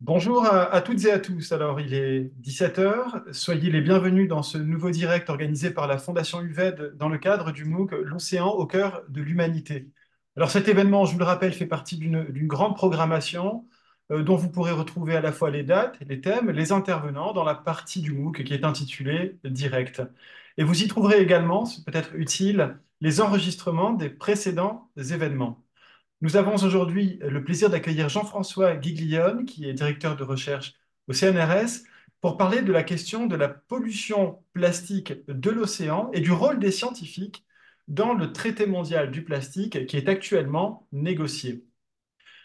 Bonjour à toutes et à tous. Alors, il est 17 heures. Soyez les bienvenus dans ce nouveau direct organisé par la Fondation UVED dans le cadre du MOOC L'océan au cœur de l'humanité. Alors, cet événement, je vous le rappelle, fait partie d'une grande programmation dont vous pourrez retrouver à la fois les dates, les thèmes, les intervenants dans la partie du MOOC qui est intitulée Direct. Et vous y trouverez également, c'est peut-être utile, les enregistrements des précédents événements. Nous avons aujourd'hui le plaisir d'accueillir Jean-François Guiglione, qui est directeur de recherche au CNRS, pour parler de la question de la pollution plastique de l'océan et du rôle des scientifiques dans le traité mondial du plastique qui est actuellement négocié.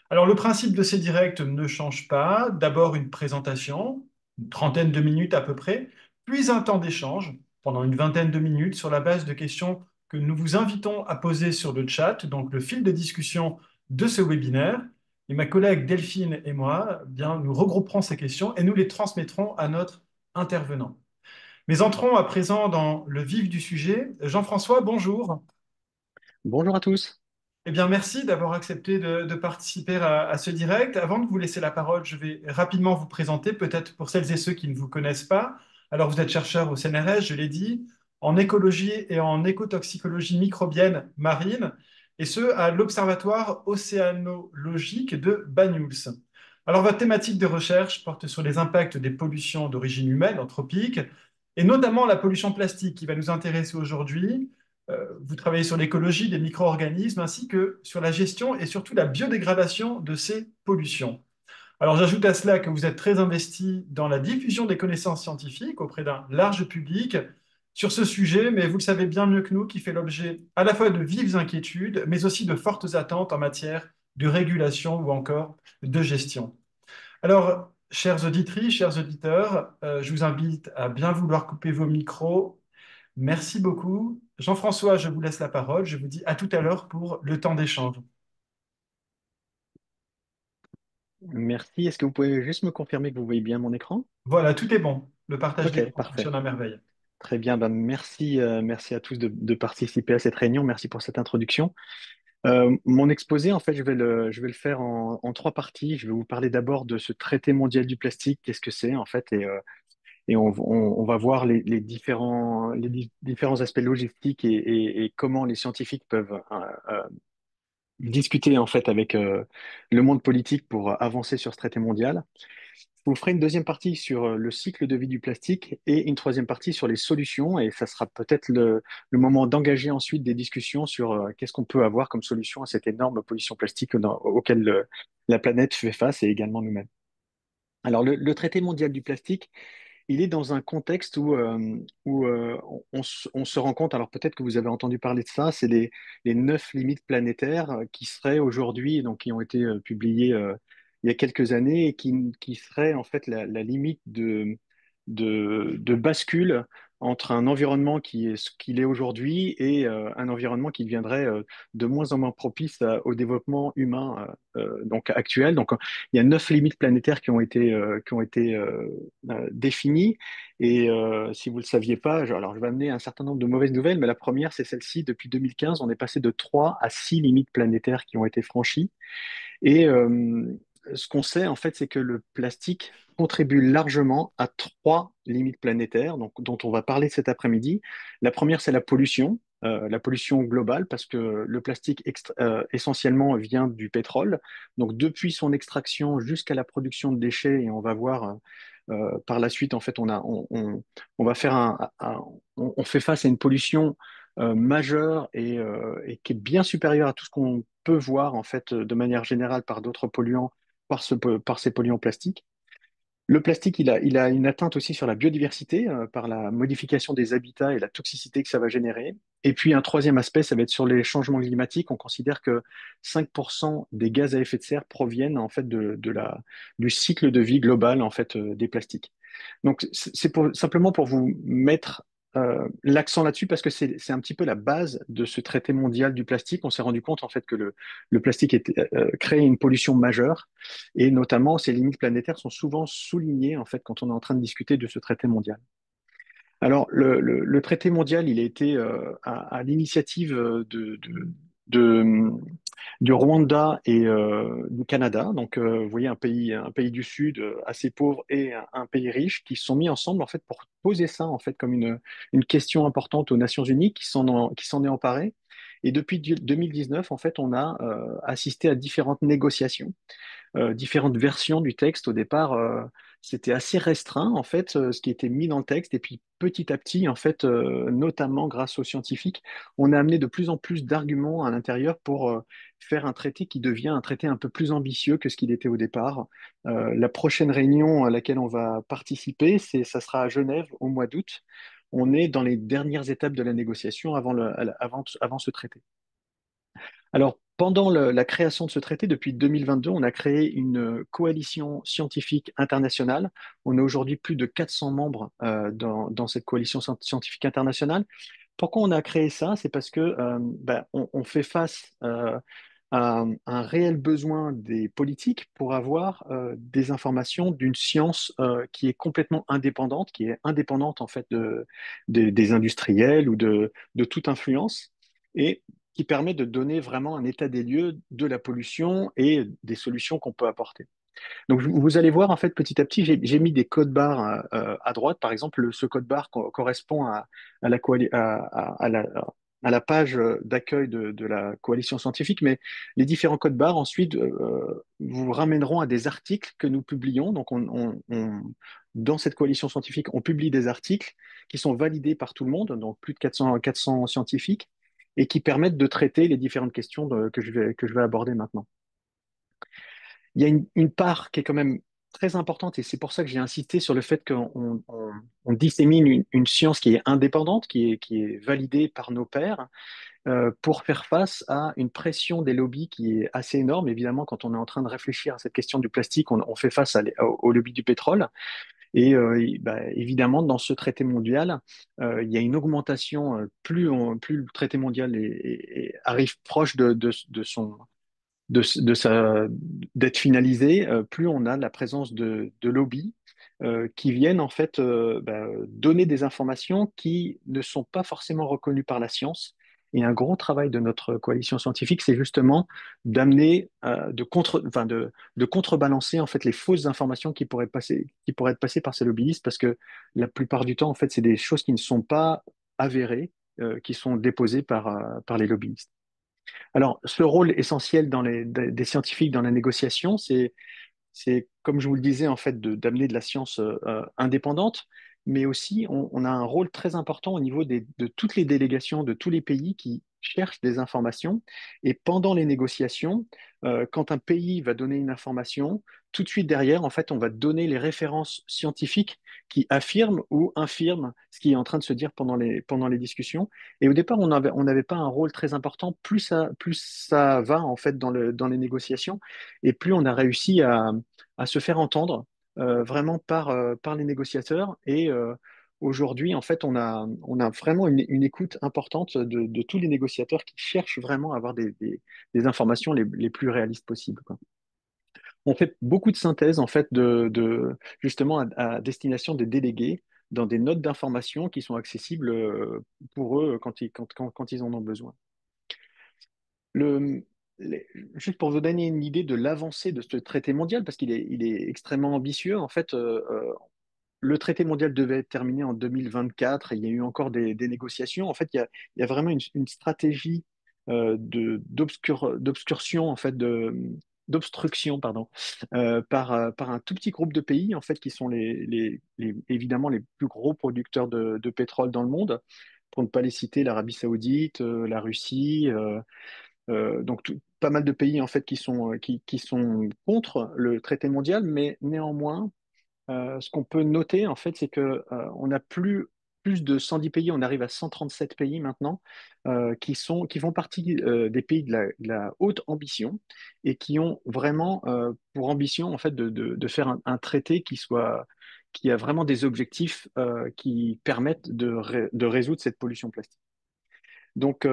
Alors, le principe de ces directs ne change pas. D'abord une présentation, une trentaine de minutes à peu près, puis un temps d'échange pendant une vingtaine de minutes sur la base de questions que nous vous invitons à poser sur le chat, donc le fil de discussion de ce webinaire. Et ma collègue Delphine et moi, eh bien, nous regrouperons ces questions et nous les transmettrons à notre intervenant. Mais entrons à présent dans le vif du sujet. Jean-François, bonjour. Bonjour à tous. Eh bien, merci d'avoir accepté de participer à ce direct. Avant de vous laisser la parole, je vais rapidement vous présenter, peut-être pour celles et ceux qui ne vous connaissent pas. Alors, vous êtes chercheur au CNRS, je l'ai dit, en écologie et en écotoxicologie microbienne marine, et ce, à l'Observatoire océanologique de Banyuls. Alors, votre thématique de recherche porte sur les impacts des pollutions d'origine humaine, anthropique, et notamment la pollution plastique qui va nous intéresser aujourd'hui. Vous travaillez sur l'écologie des micro-organismes ainsi que sur la gestion et surtout la biodégradation de ces pollutions. Alors j'ajoute à cela que vous êtes très investi dans la diffusion des connaissances scientifiques auprès d'un large public sur ce sujet, mais vous le savez bien mieux que nous, qui fait l'objet à la fois de vives inquiétudes, mais aussi de fortes attentes en matière de régulation ou encore de gestion. Alors, chères auditrices, chers auditeurs, je vous invite à bien vouloir couper vos micros. Merci beaucoup. Jean-François, je vous laisse la parole. Je vous dis à tout à l'heure pour le temps d'échange. Merci. Est-ce que vous pouvez juste me confirmer que vous voyez bien mon écran? Voilà, tout est bon. Le partage Ok, d'écran parfait. fonctionne à merveille. Très bien. Ben, merci, merci à tous de participer à cette réunion. Merci pour cette introduction. Mon exposé, en fait, je vais le faire en trois parties. Je vais vous parler d'abord de ce traité mondial du plastique, qu'est-ce que c'est, en fait, et on va voir différents aspects logistiques et comment les scientifiques peuvent discuter, en fait, avec le monde politique pour avancer sur ce traité mondial. Je vous ferai une deuxième partie sur le cycle de vie du plastique et une troisième partie sur les solutions. Et ça sera peut-être le moment d'engager ensuite des discussions sur qu'est-ce qu'on peut avoir comme solution à cette énorme pollution plastique auquel la planète fait face et également nous-mêmes. Alors, le traité mondial du plastique, il est dans un contexte où on se rend compte, alors peut-être que vous avez entendu parler de ça, c'est les 9 limites planétaires qui seraient aujourd'hui, donc qui ont été publiées il y a quelques années et qui seraient en fait la limite de bascule entre un environnement qui est ce qu'il est aujourd'hui et un environnement qui deviendrait de moins en moins propice au développement humain donc actuel. Donc il y a 9 limites planétaires qui ont été définies. Et si vous ne le saviez pas, alors je vais amener un certain nombre de mauvaises nouvelles, mais la première, c'est celle-ci. Depuis 2015, on est passé de 3 à 6 limites planétaires qui ont été franchies. Et ce qu'on sait, en fait, c'est que le plastique contribue largement à 3 limites planétaires, donc, dont on va parler cet après-midi. La première, c'est la pollution globale, parce que le plastique essentiellement vient du pétrole. Donc, depuis son extraction jusqu'à la production de déchets, et on va voir par la suite, en fait, on va faire on fait face à une pollution majeure et qui est bien supérieure à tout ce qu'on peut voir en fait de manière générale par d'autres polluants, par ces polluants plastiques. Le plastique, il a une atteinte aussi sur la biodiversité par la modification des habitats et la toxicité que ça va générer. Et puis un troisième aspect, ça va être sur les changements climatiques. On considère que 5% des gaz à effet de serre proviennent en fait du cycle de vie global en fait des plastiques. Donc c'est simplement pour vous mettre l'accent là-dessus parce que c'est un petit peu la base de ce traité mondial du plastique. On s'est rendu compte en fait que le plastique crée une pollution majeure et notamment, ces limites planétaires sont souvent soulignées en fait quand on est en train de discuter de ce traité mondial. Alors, le traité mondial, il a été à l'initiative de, du Rwanda et du Canada. Donc, vous voyez un pays du Sud assez pauvre et un pays riche qui se sont mis ensemble en fait pour poser ça en fait comme une question importante aux Nations Unies qui s'en est emparée. Et depuis 2019, en fait, on a assisté à différentes négociations différentes versions du texte. Au départ, c'était assez restreint, en fait, ce qui était mis dans le texte. Et puis, petit à petit, en fait, notamment grâce aux scientifiques, on a amené de plus en plus d'arguments à l'intérieur pour faire un traité qui devient un traité un peu plus ambitieux que ce qu'il était au départ. La prochaine réunion à laquelle on va participer, ça sera à Genève au mois d'août. On est dans les dernières étapes de la négociation avant ce traité. Alors, pendant la création de ce traité, depuis 2022, on a créé une coalition scientifique internationale. On a aujourd'hui plus de 400 membres dans cette coalition scientifique internationale. Pourquoi on a créé ça? C'est parce que on fait face à un réel besoin des politiques pour avoir des informations d'une science qui est complètement indépendante, qui est indépendante en fait des industriels ou de toute influence. Et qui permet de donner vraiment un état des lieux de la pollution et des solutions qu'on peut apporter. Donc, vous allez voir, en fait, petit à petit, j'ai mis des codes barres à droite. Par exemple, ce code barre correspond à la, à la page d'accueil de la coalition scientifique, mais les différents codes barres, ensuite, vous ramèneront à des articles que nous publions. Donc, dans cette coalition scientifique, on publie des articles qui sont validés par tout le monde, donc plus de 400 scientifiques, et qui permettent de traiter les différentes questions que je vais aborder maintenant. Il y a une part qui est quand même très importante, et c'est pour ça que j'ai insisté sur le fait on dissémine une science qui est indépendante, qui est validée par nos pairs, pour faire face à une pression des lobbies qui est assez énorme. Évidemment, quand on est en train de réfléchir à cette question du plastique, on fait face au lobby du pétrole. Et évidemment, dans ce traité mondial, il y a une augmentation, plus le traité mondial arrive proche de son de d'être finalisé, plus on a la présence de lobbies qui viennent en fait donner des informations qui ne sont pas forcément reconnues par la science. Et un gros travail de notre coalition scientifique, c'est justement d'amener, de contrebalancer en fait les fausses informations qui pourraient être passées par ces lobbyistes, parce que la plupart du temps, en fait, c'est des choses qui ne sont pas avérées, qui sont déposées par les lobbyistes. Alors, ce rôle essentiel des scientifiques dans la négociation, c'est, comme je vous le disais, en fait, d'amener de la science indépendante, mais aussi on a un rôle très important au niveau de toutes les délégations de tous les pays qui cherchent des informations. Et pendant les négociations, quand un pays va donner une information, tout de suite derrière, en fait, on va donner les références scientifiques qui affirment ou infirment ce qui est en train de se dire pendant les discussions. Et au départ, on n'avait pas un rôle très important. Plus ça va, en fait, dans les négociations, et plus on a réussi à se faire entendre vraiment par les négociateurs. Et aujourd'hui, en fait, on a vraiment une écoute importante de tous les négociateurs qui cherchent vraiment à avoir des informations les plus réalistes possibles, quoi. On fait beaucoup de synthèses, en fait, justement à destination des délégués dans des notes d'information qui sont accessibles pour eux quand ils en ont besoin. Le, Juste pour vous donner une idée de l'avancée de ce traité mondial, parce il est extrêmement ambitieux, en fait, le traité mondial devait être terminé en 2024 et il y a eu encore des négociations. En fait, il y a vraiment une stratégie d'obscursion, en fait, d'obstruction, pardon, par un tout petit groupe de pays, en fait, qui sont évidemment les plus gros producteurs de pétrole dans le monde. Pour ne pas les citer, l'Arabie Saoudite, la Russie, pas mal de pays en fait qui sont contre le traité mondial, mais néanmoins, ce qu'on peut noter en fait, c'est que on a plus de 110 pays, on arrive à 137 pays maintenant qui font partie des pays de la haute ambition et qui ont vraiment pour ambition en fait de faire un traité qui a vraiment des objectifs qui permettent de résoudre cette pollution plastique. Donc,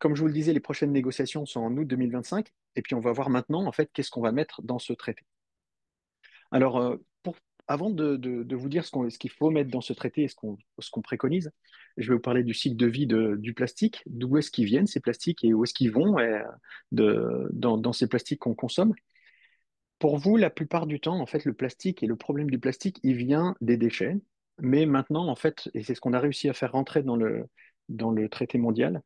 comme je vous le disais, les prochaines négociations sont en août 2025. Et puis, on va voir maintenant, en fait, qu'est-ce qu'on va mettre dans ce traité. Alors, avant de vous dire ce qu'il faut mettre dans ce traité et ce qu'on préconise, je vais vous parler du cycle de vie du plastique, d'où est-ce qu'ils viennent ces plastiques et où est-ce qu'ils vont dans ces plastiques qu'on consomme. Pour vous, la plupart du temps, en fait, le plastique et le problème du plastique, il vient des déchets. Mais maintenant, en fait, et c'est ce qu'on a réussi à faire rentrer dans le traité mondial,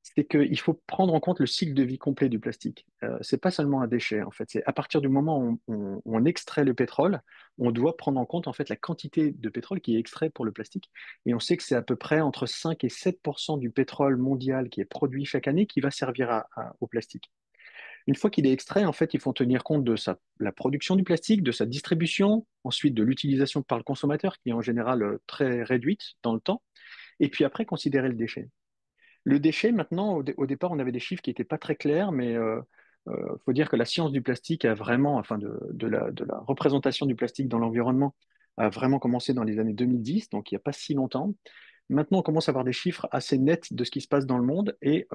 c'est qu'il faut prendre en compte le cycle de vie complet du plastique. C'est pas seulement un déchet, en fait. C'est à partir du moment où on extrait le pétrole, on doit prendre en compte en fait la quantité de pétrole qui est extrait pour le plastique. Et on sait que c'est à peu près entre 5 et 7% du pétrole mondial qui est produit chaque année qui va servir au plastique. Une fois qu'il est extrait, en fait, il faut tenir compte de la production du plastique, de sa distribution, ensuite de l'utilisation par le consommateur, qui est en général très réduite dans le temps, et puis après considérer le déchet. Le déchet, maintenant, au départ, on avait des chiffres qui n'étaient pas très clairs, mais faut dire que la science du plastique a vraiment, enfin de la représentation du plastique dans l'environnement, a vraiment commencé dans les années 2010, donc il n'y a pas si longtemps. Maintenant, on commence à avoir des chiffres assez nets de ce qui se passe dans le monde et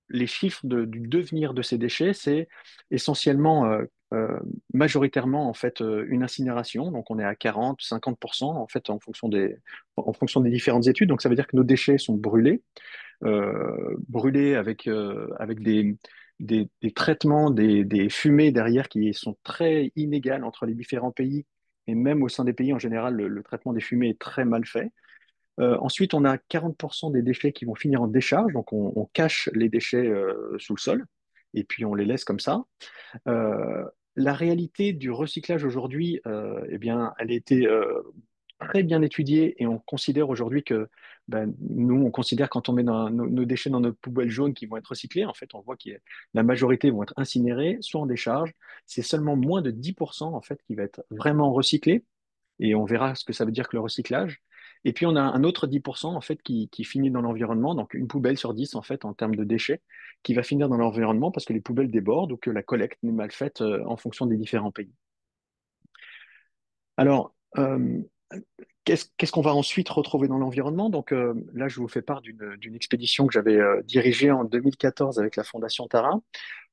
les chiffres du devenir de ces déchets, c'est essentiellement, majoritairement en fait une incinération. Donc on est à 40, 50% en fait en fonction des différentes études. Donc ça veut dire que nos déchets sont brûlés avec des traitements, des fumées derrière qui sont très inégales entre les différents pays. Et même au sein des pays, en général, le traitement des fumées est très mal fait. Ensuite, on a 40% des déchets qui vont finir en décharge, donc on cache les déchets sous le sol et puis on les laisse comme ça. Euh, la réalité du recyclage aujourd'hui, eh bien, elle a été très bien étudiée et on considère aujourd'hui que nous, on considère quand on met nos déchets dans notre poubelle jaune qui vont être recyclés, en fait, on voit que la majorité vont être incinérés, soit en décharge. C'est seulement moins de 10% en fait qui va être vraiment recyclé et on verra ce que ça veut dire que le recyclage. Et puis on a un autre 10% en fait qui finit dans l'environnement, donc une poubelle sur 10 en fait en termes de déchets, qui va finir dans l'environnement parce que les poubelles débordent ou que la collecte n'est mal faite en fonction des différents pays. Alors, qu'est-ce qu'on va ensuite retrouver dans l'environnement? Donc là, je vous fais part d'une expédition que j'avais dirigée en 2014 avec la Fondation Tara.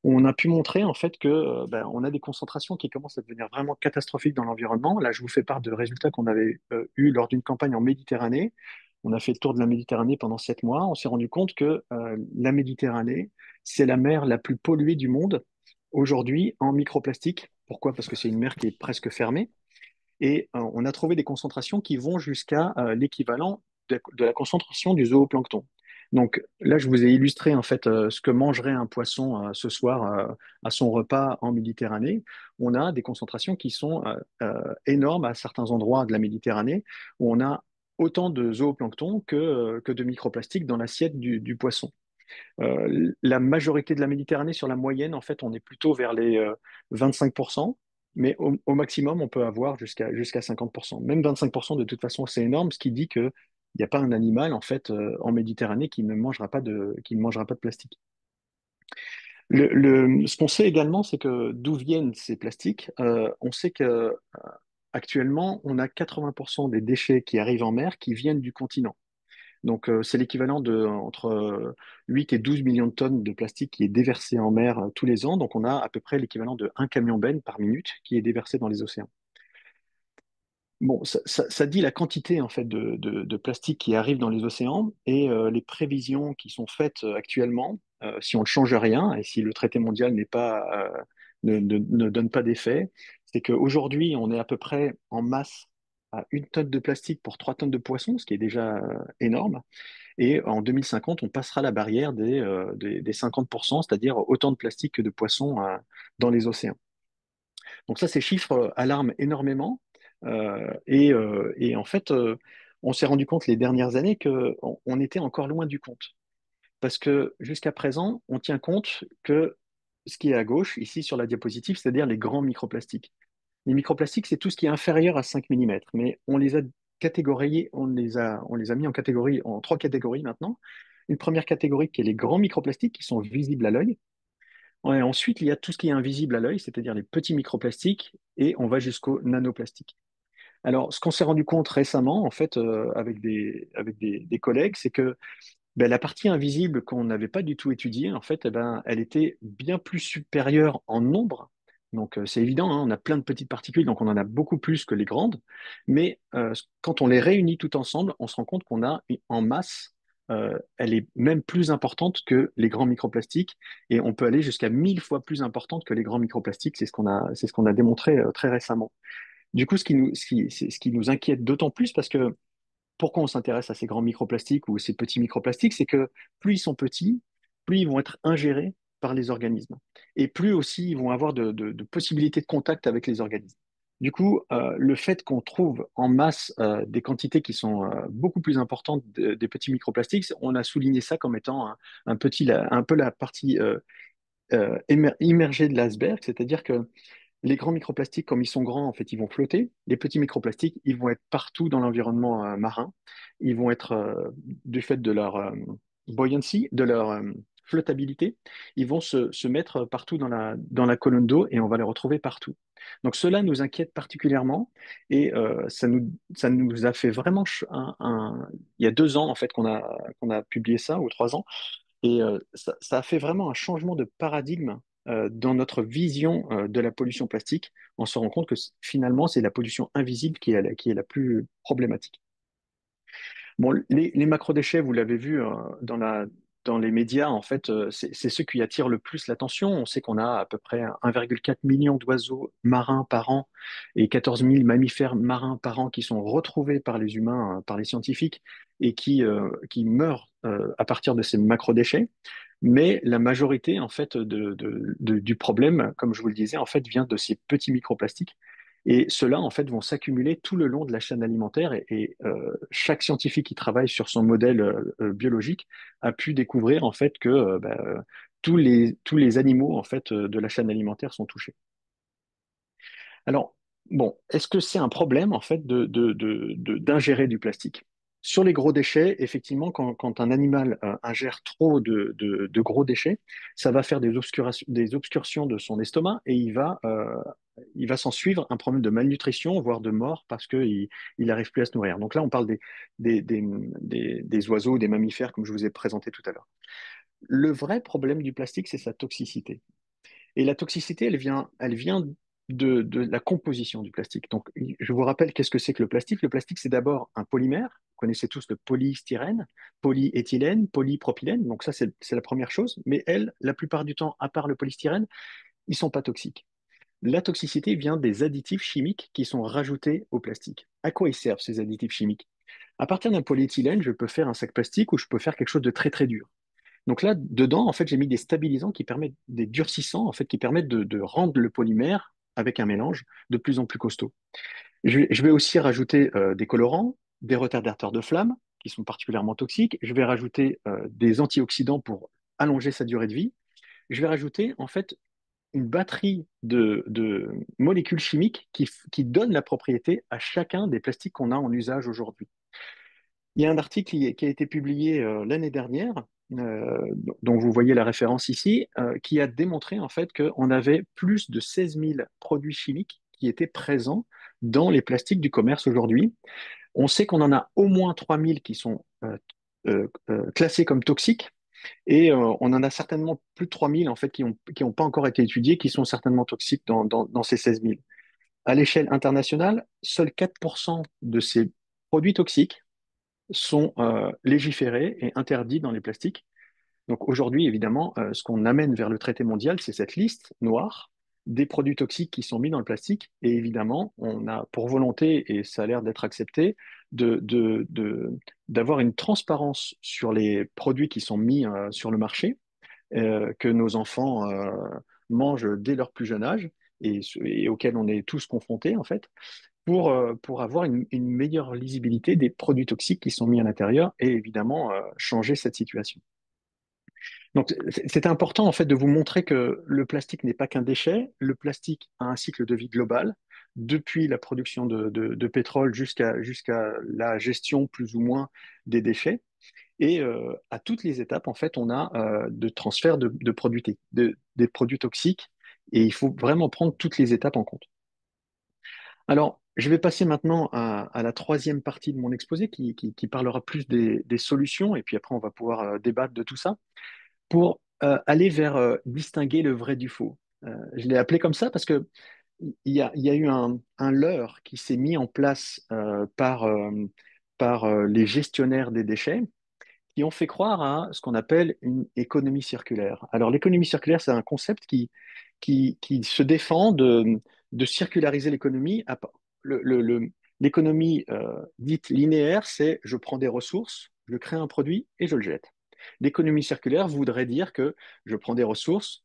On a pu montrer en fait que on a des concentrations qui commencent à devenir vraiment catastrophiques dans l'environnement. Là, je vous fais part de résultats qu'on avait eus lors d'une campagne en Méditerranée. On a fait le tour de la Méditerranée pendant 7 mois. On s'est rendu compte que la Méditerranée, c'est la mer la plus polluée du monde aujourd'hui en microplastique. Pourquoi? Parce que c'est une mer qui est presque fermée. Et on a trouvé des concentrations qui vont jusqu'à l'équivalent de la concentration du zooplancton. Donc là, je vous ai illustré en fait ce que mangerait un poisson ce soir à son repas en Méditerranée. On a des concentrations qui sont énormes à certains endroits de la Méditerranée où on a autant de zooplancton que de microplastiques dans l'assiette du poisson. La majorité de la Méditerranée, sur la moyenne, en fait, on est plutôt vers les 25%, mais au maximum, on peut avoir jusqu'à 50%. Même 25%, de toute façon, c'est énorme, ce qui dit qu'il n'y a pas un animal, en fait, en Méditerranée qui ne mangera pas de plastique. Ce qu'on sait également, c'est que d'où viennent ces plastiques. On sait que actuellement, on a 80% des déchets qui arrivent en mer qui viennent du continent. Donc, c'est l'équivalent de entre 8 et 12 millions de tonnes de plastique qui est déversé en mer tous les ans. Donc, on a à peu près l'équivalent de un camion-benne par minute qui est déversé dans les océans. Bon, ça dit la quantité en fait de plastique qui arrive dans les océans et les prévisions qui sont faites actuellement, si on ne change rien et si le traité mondial n'est pas, ne donne pas d'effet, c'est qu'aujourd'hui, on est à peu près en masse à 1 tonne de plastique pour 3 tonnes de poissons, ce qui est déjà énorme. Et en 2050, on passera la barrière des 50%, c'est-à-dire autant de plastique que de poissons dans les océans. Donc ça, ces chiffres alarment énormément. Et en fait, on s'est rendu compte les dernières années qu'on on était encore loin du compte. Parce que jusqu'à présent, on tient compte que ce qui est à gauche, ici sur la diapositive, c'est-à-dire les grands microplastiques. Les microplastiques, c'est tout ce qui est inférieur à 5 millimètres. Mais on les a catégoriés, on les a mis en catégorie, en 3 catégories maintenant. Une première catégorie qui est les grands microplastiques qui sont visibles à l'œil. Ouais, ensuite, il y a tout ce qui est invisible à l'œil, c'est-à-dire les petits microplastiques, et on va jusqu'aux nanoplastiques. Alors, ce qu'on s'est rendu compte récemment, en fait, avec des collègues, c'est que la partie invisible qu'on n'avait pas du tout étudiée, en fait, elle était bien plus supérieure en nombre Donc, c'est évident, hein, on a plein de petites particules, donc on en a beaucoup plus que les grandes. Mais quand on les réunit tout ensemble, on se rend compte qu'on a en masse, elle est même plus importante que les grands microplastiques, et on peut aller jusqu'à 1000 fois plus importante que les grands microplastiques. C'est ce qu'on a démontré très récemment. Du coup, ce qui nous inquiète d'autant plus, parce que pourquoi on s'intéresse à ces grands microplastiques ou ces petits microplastiques, c'est que plus ils sont petits, plus ils vont être ingérés par les organismes. Et plus aussi ils vont avoir de possibilités de contact avec les organismes. Du coup, le fait qu'on trouve en masse des quantités qui sont beaucoup plus importantes des petits microplastiques, on a souligné ça comme étant un peu la partie immergée de l'iceberg, c'est-à-dire que les grands microplastiques, comme ils sont grands, en fait, ils vont flotter. Les petits microplastiques, ils vont être partout dans l'environnement marin. Ils vont être, du fait de leur buoyancy, de leur flottabilité, ils vont se mettre partout dans la colonne d'eau et on va les retrouver partout. Donc cela nous inquiète particulièrement et ça nous a fait vraiment il y a 2 ans en fait qu'on a publié ça, ou 3 ans, et ça a fait vraiment un changement de paradigme dans notre vision de la pollution plastique. On se rend compte que finalement, c'est la pollution invisible qui est la plus problématique. Bon, les macrodéchets, vous l'avez vu dans les médias, en fait, c'est ceux qui attirent le plus l'attention. On sait qu'on a à peu près 1,4 million d'oiseaux marins par an et 14 000 mammifères marins par an qui sont retrouvés par les humains, par les scientifiques, et qui meurent à partir de ces macrodéchets. Mais la majorité, en fait, du problème, comme je vous le disais, en fait, vient de ces petits microplastiques. Et ceux-là, en fait, vont s'accumuler tout le long de la chaîne alimentaire. Chaque scientifique qui travaille sur son modèle biologique a pu découvrir, en fait, que tous les animaux, en fait, de la chaîne alimentaire sont touchés. Alors, bon, est-ce que c'est un problème, en fait, d'ingérer du plastique? Sur les gros déchets, effectivement, quand un animal ingère trop de gros déchets, ça va faire des obscurcions de son estomac et il va s'en suivre un problème de malnutrition, voire de mort, parce qu'il n'arrive plus à se nourrir. Donc là, on parle des oiseaux, des mammifères, comme je vous ai présenté tout à l'heure. Le vrai problème du plastique, c'est sa toxicité. Et la toxicité, elle vient de la composition du plastique. Donc, je vous rappelle, qu'est-ce que c'est que le plastique? Le plastique, c'est d'abord un polymère. Vous connaissez tous le polystyrène, polyéthylène, polypropylène. Donc, ça, c'est la première chose. Mais elles, la plupart du temps, à part le polystyrène, ils ne sont pas toxiques. La toxicité vient des additifs chimiques qui sont rajoutés au plastique. À quoi ils servent, ces additifs chimiques? À partir d'un polyéthylène, je peux faire un sac plastique ou je peux faire quelque chose de très, très dur. Donc là, dedans, en fait, j'ai mis des stabilisants qui permettent, des durcissants, en fait, qui permettent de rendre le polymère avec un mélange de plus en plus costaud. Je vais aussi rajouter des colorants, des retardataires de flamme, qui sont particulièrement toxiques. Je vais rajouter des antioxydants pour allonger sa durée de vie. Je vais rajouter, en fait, une batterie de molécules chimiques qui donnent la propriété à chacun des plastiques qu'on a en usage aujourd'hui. Il y a un article qui a été publié l'année dernière, dont vous voyez la référence ici, qui a démontré en fait qu'on avait plus de 16 000 produits chimiques qui étaient présents dans les plastiques du commerce aujourd'hui. On sait qu'on en a au moins 3 000 qui sont classés comme toxiques, et on en a certainement plus de 3 000 en fait qui ont pas encore été étudiés, qui sont certainement toxiques dans ces 16 000. À l'échelle internationale, seuls 4% de ces produits toxiques sont légiférés et interdits dans les plastiques. Donc aujourd'hui, évidemment, ce qu'on amène vers le traité mondial, c'est cette liste noire des produits toxiques qui sont mis dans le plastique. Et évidemment, on a pour volonté, et ça a l'air d'être accepté, d'avoir une transparence sur les produits qui sont mis sur le marché, que nos enfants mangent dès leur plus jeune âge et auxquels on est tous confrontés, en fait, pour avoir une meilleure lisibilité des produits toxiques qui sont mis à l'intérieur et évidemment changer cette situation. Donc, c'est important en fait de vous montrer que le plastique n'est pas qu'un déchet. Le plastique a un cycle de vie global, depuis la production de pétrole jusqu'à la gestion plus ou moins des déchets. Et à toutes les étapes, en fait, on a de transfert de des produits toxiques. Et il faut vraiment prendre toutes les étapes en compte. Alors, je vais passer maintenant à la troisième partie de mon exposé qui parlera plus des solutions. Et puis après, on va pouvoir débattre de tout ça pour aller vers distinguer le vrai du faux. Je l'ai appelé comme ça parce que il y a eu un leurre qui s'est mis en place par les gestionnaires des déchets qui ont fait croire à ce qu'on appelle une économie circulaire. Alors, l'économie circulaire, c'est un concept qui se défend de circulariser l'économie. L'économie dite linéaire, c'est je prends des ressources, je crée un produit et je le jette. L'économie circulaire voudrait dire que je prends des ressources,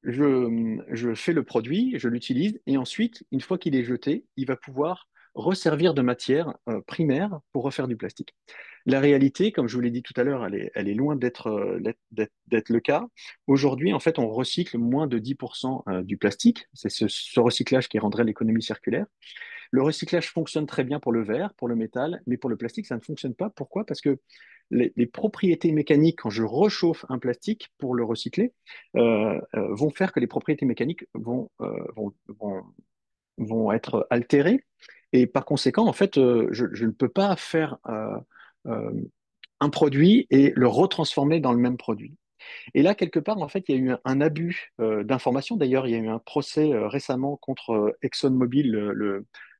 je fais le produit, je l'utilise, et ensuite, une fois qu'il est jeté, il va pouvoir resservir de matière primaire pour refaire du plastique. La réalité, comme je vous l'ai dit tout à l'heure, elle est loin d'être le cas. Aujourd'hui, en fait, on recycle moins de 10% du plastique. C'est ce recyclage qui rendrait l'économie circulaire. Le recyclage fonctionne très bien pour le verre, pour le métal, mais pour le plastique, ça ne fonctionne pas. Pourquoi? Parce que les propriétés mécaniques, quand je réchauffe un plastique pour le recycler, vont faire que les propriétés mécaniques vont être altérées. Et par conséquent, en fait, je ne peux pas faire euh, un produit et le retransformer dans le même produit. Et là, quelque part, en fait, il y a eu un abus d'information. D'ailleurs, il y a eu un procès récemment contre ExxonMobil,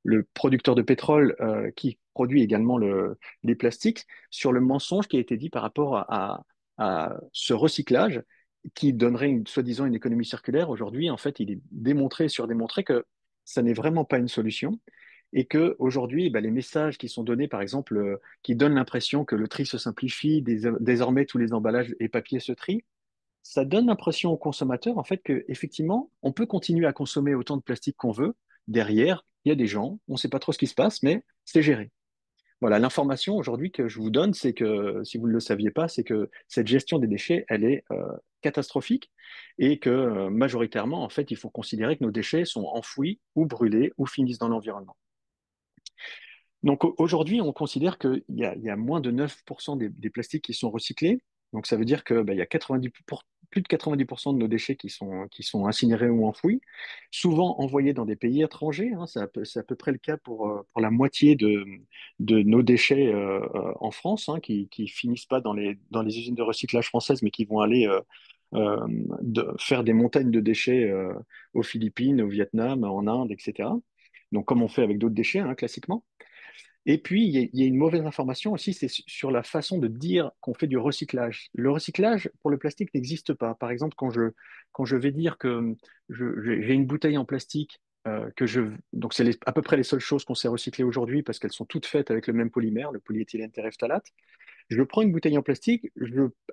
le producteur de pétrole qui produit également les plastiques, sur le mensonge qui a été dit par rapport à ce recyclage qui donnerait soi-disant une économie circulaire. Aujourd'hui, en fait, il est démontré, surdémontré que ça n'est vraiment pas une solution et que aujourd'hui, les messages qui sont donnés, par exemple, qui donnent l'impression que le tri se simplifie, désormais tous les emballages et papiers se trient, ça donne l'impression aux consommateurs en fait que effectivement, on peut continuer à consommer autant de plastique qu'on veut. Derrière, il y a des gens, on ne sait pas trop ce qui se passe, mais c'est géré. Voilà, l'information aujourd'hui que je vous donne, c'est que si vous ne le saviez pas, c'est que cette gestion des déchets, elle est catastrophique et que majoritairement, en fait, il faut considérer que nos déchets sont enfouis ou brûlés ou finissent dans l'environnement. Donc aujourd'hui, on considère il y a moins de 9% des plastiques qui sont recyclés. Donc ça veut dire que, il y a plus de 90% de nos déchets qui sont incinérés ou enfouis, souvent envoyés dans des pays étrangers, hein. C'est à peu près le cas pour la moitié de nos déchets en France, hein, qui finissent pas dans les usines de recyclage françaises, mais qui vont aller euh, faire des montagnes de déchets aux Philippines, au Vietnam, en Inde, etc. Donc comme on fait avec d'autres déchets, hein, classiquement. Et puis, il y a une mauvaise information aussi, c'est sur la façon de dire qu'on fait du recyclage. Le recyclage pour le plastique n'existe pas. Par exemple, quand je vais dire que j'ai une bouteille en plastique, donc c'est à peu près les seules choses qu'on sait recycler aujourd'hui parce qu'elles sont toutes faites avec le même polymère, le polyéthylène terephthalate. Je prends une bouteille en plastique,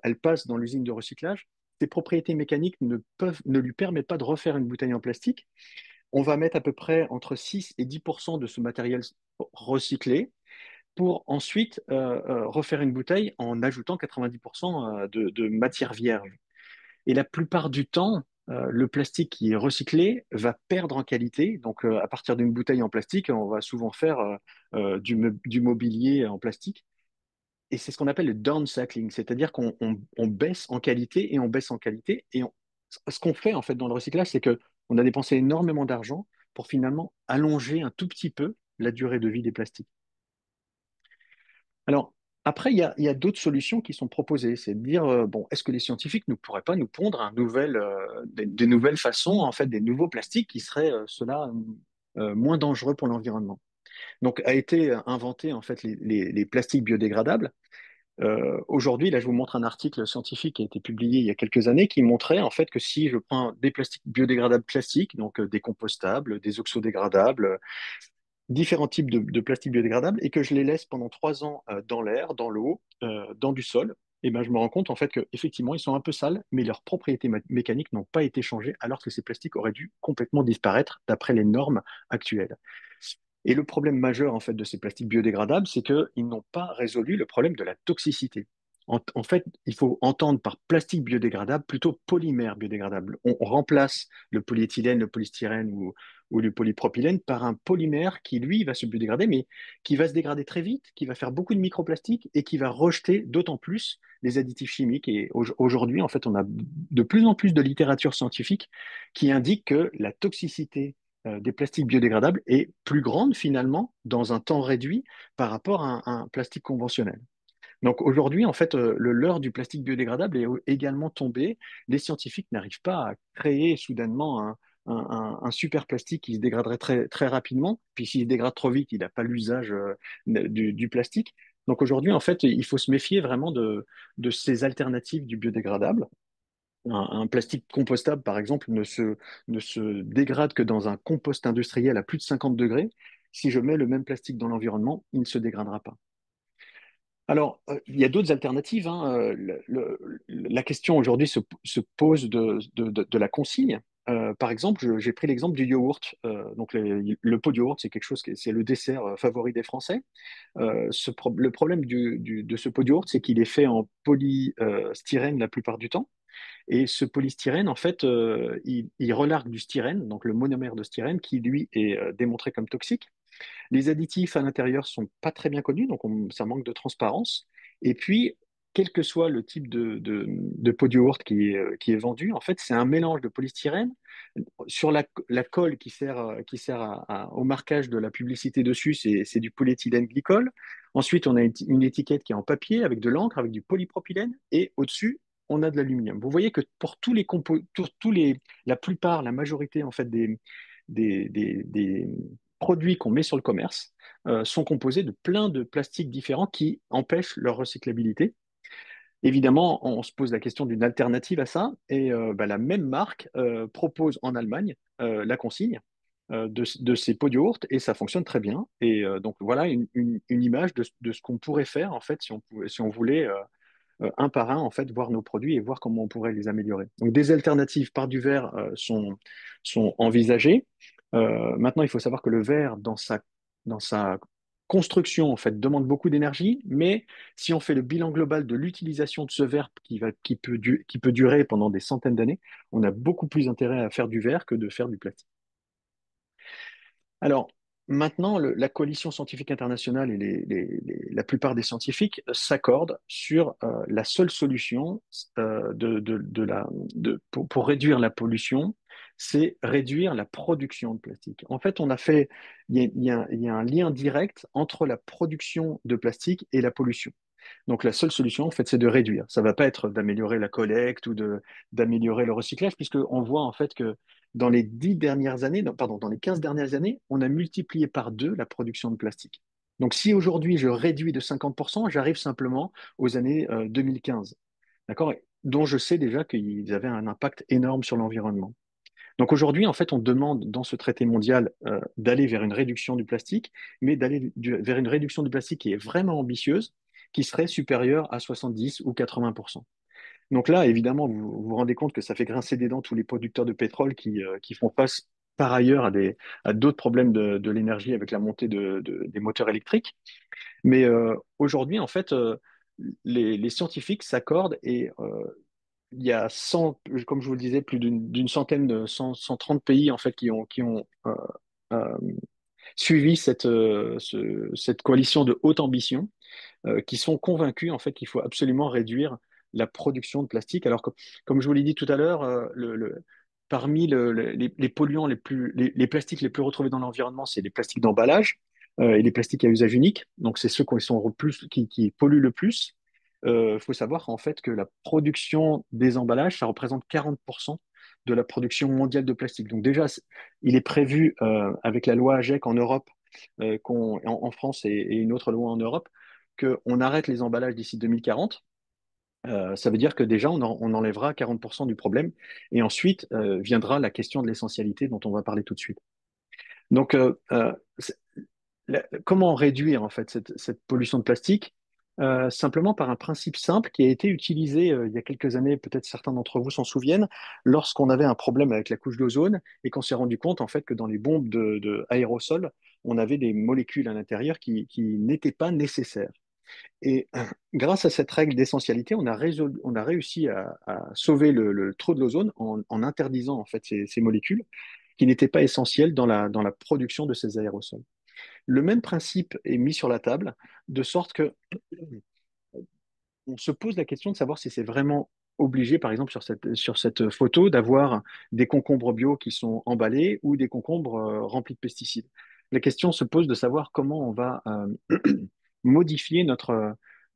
elle passe dans l'usine de recyclage. Ses propriétés mécaniques ne lui permettent pas de refaire une bouteille en plastique. On va mettre à peu près entre 6 et 10% de ce matériel recyclé pour ensuite refaire une bouteille en ajoutant 90% de matière vierge. Et la plupart du temps, le plastique qui est recyclé va perdre en qualité. Donc, à partir d'une bouteille en plastique, on va souvent faire du mobilier en plastique. Et c'est ce qu'on appelle le downcycling, c'est-à-dire on baisse en qualité et on baisse en qualité. Ce qu'on fait en fait dans le recyclage, c'est que on a dépensé énormément d'argent pour finalement allonger un tout petit peu la durée de vie des plastiques. Alors, après, il y a d'autres solutions qui sont proposées. C'est de dire, bon, est-ce que les scientifiques ne pourraient pas nous pondre des nouvelles façons, en fait, des nouveaux plastiques qui seraient, cela, moins dangereux pour l'environnement? Donc, a été inventé, en fait, les plastiques biodégradables. Aujourd'hui, là, je vous montre un article scientifique qui a été publié il y a quelques années qui montrait, en fait, que si je prends des plastiques biodégradables classiques, donc des compostables, des oxodégradables, différents types de plastiques biodégradables et que je les laisse pendant 3 ans dans l'air, dans l'eau, dans du sol, et ben, je me rends compte en fait qu'effectivement, ils sont un peu sales, mais leurs propriétés mécaniques n'ont pas été changées, alors que ces plastiques auraient dû complètement disparaître d'après les normes actuelles. Et le problème majeur en fait de ces plastiques biodégradables, c'est qu'ils n'ont pas résolu le problème de la toxicité. En fait, il faut entendre par plastique biodégradable plutôt polymère biodégradable. On remplace le polyéthylène, le polystyrène ou le polypropylène par un polymère qui, lui, va se biodégrader, mais qui va se dégrader très vite, qui va faire beaucoup de microplastiques et qui va rejeter d'autant plus les additifs chimiques. Et aujourd'hui, en fait, on a de plus en plus de littérature scientifique qui indique que la toxicité des plastiques biodégradables est plus grande finalement dans un temps réduit par rapport à un plastique conventionnel. Donc aujourd'hui, en fait, le leurre du plastique biodégradable est également tombé. Les scientifiques n'arrivent pas à créer soudainement un super plastique qui se dégraderait très, très rapidement. Puis s'il se dégrade trop vite, il n'a pas l'usage du plastique. Donc aujourd'hui, en fait, il faut se méfier vraiment de ces alternatives du biodégradable. Un plastique compostable, par exemple, ne se dégrade que dans un compost industriel à plus de 50 degrés. Si je mets le même plastique dans l'environnement, il ne se dégradera pas. Alors, il y a d'autres alternatives, hein. La question aujourd'hui se pose de la consigne. Par exemple, j'ai pris l'exemple du yaourt. Donc, le pot de yaourt, c'est quelque chose, c'est le dessert favori des Français. Le problème de ce pot de yaourt, c'est qu'il est fait en polystyrène la plupart du temps. Et ce polystyrène, en fait, il relargue du styrène, donc le monomère de styrène, qui lui est démontré comme toxique. Les additifs à l'intérieur sont pas très bien connus, donc ça manque de transparence. Et puis, quel que soit le type de pot de yaourt qui est vendu, en fait, c'est un mélange de polystyrène. Sur la colle qui sert au marquage de la publicité dessus, c'est du polyéthylène glycol. Ensuite, on a une étiquette qui est en papier avec de l'encre, avec du polypropylène. Et au-dessus, on a de l'aluminium. Vous voyez que pour la plupart, la majorité en fait des produits qu'on met sur le commerce sont composés de plein de plastiques différents qui empêchent leur recyclabilité. Évidemment, on se pose la question d'une alternative à ça, et bah, la même marque propose en Allemagne la consigne de ces pots de yaourt, et ça fonctionne très bien. Et donc voilà une image de ce qu'on pourrait faire en fait si on voulait un par un en fait voir nos produits et voir comment on pourrait les améliorer. Donc des alternatives par du verre sont envisagées. Maintenant, il faut savoir que le verre dans sa construction en fait demande beaucoup d'énergie, mais si on fait le bilan global de l'utilisation de ce verre qui peut durer pendant des centaines d'années, on a beaucoup plus intérêt à faire du verre que de faire du plastique. Alors, maintenant, la coalition scientifique internationale et la plupart des scientifiques s'accordent sur la seule solution pour réduire la pollution, c'est réduire la production de plastique. En fait, il y a un lien direct entre la production de plastique et la pollution. Donc la seule solution, en fait, c'est de réduire. Ça ne va pas être d'améliorer la collecte ou d'améliorer le recyclage, puisqu'on voit en fait que dans les 10 dernières années, pardon, dans les 15 dernières années, on a multiplié par deux la production de plastique. Donc si aujourd'hui je réduis de 50%, j'arrive simplement aux années 2015, d'accord? Dont je sais déjà qu'ils avaient un impact énorme sur l'environnement. Donc aujourd'hui, en fait, on demande dans ce traité mondial d'aller vers une réduction du plastique, mais d'aller vers une réduction du plastique qui est vraiment ambitieuse, qui serait supérieure à 70 ou 80%. Donc là, évidemment, vous rendez compte que ça fait grincer des dents tous les producteurs de pétrole qui font face par ailleurs à d'autres problèmes de l'énergie avec la montée des moteurs électriques. Mais aujourd'hui, en fait, les scientifiques s'accordent et il y a 100, comme je vous le disais, plus d'une centaine, 130 pays en fait qui ont euh, suivi cette coalition de haute ambition, qui sont convaincus en fait qu'il faut absolument réduire la production de plastique. Alors que, comme je vous l'ai dit tout à l'heure, parmi les polluants les plastiques les plus retrouvés dans l'environnement, c'est les plastiques d'emballage et les plastiques à usage unique. Donc, c'est ceux qui polluent le plus. Il faut savoir en fait que la production des emballages, ça représente 40% de la production mondiale de plastique. Donc déjà, il est prévu avec la loi AGEC en Europe, en France et une autre loi en Europe, qu'on arrête les emballages d'ici 2040. Ça veut dire que déjà, on enlèvera 40% du problème. Et ensuite viendra la question de l'essentialité dont on va parler tout de suite. Donc, comment réduire en fait cette pollution de plastique? Simplement par un principe simple qui a été utilisé il y a quelques années, peut-être certains d'entre vous s'en souviennent, lorsqu'on avait un problème avec la couche d'ozone et qu'on s'est rendu compte en fait que dans les bombes de aérosols, on avait des molécules à l'intérieur qui n'étaient pas nécessaires. Et grâce à cette règle d'essentialité, on a réussi à sauver le trou de l'ozone en interdisant en fait ces molécules qui n'étaient pas essentielles dans la production de ces aérosols. Le même principe est mis sur la table, de sorte que on se pose la question de savoir si c'est vraiment obligé, par exemple sur cette photo, d'avoir des concombres bio qui sont emballés ou des concombres remplis de pesticides. La question se pose de savoir comment on va modifier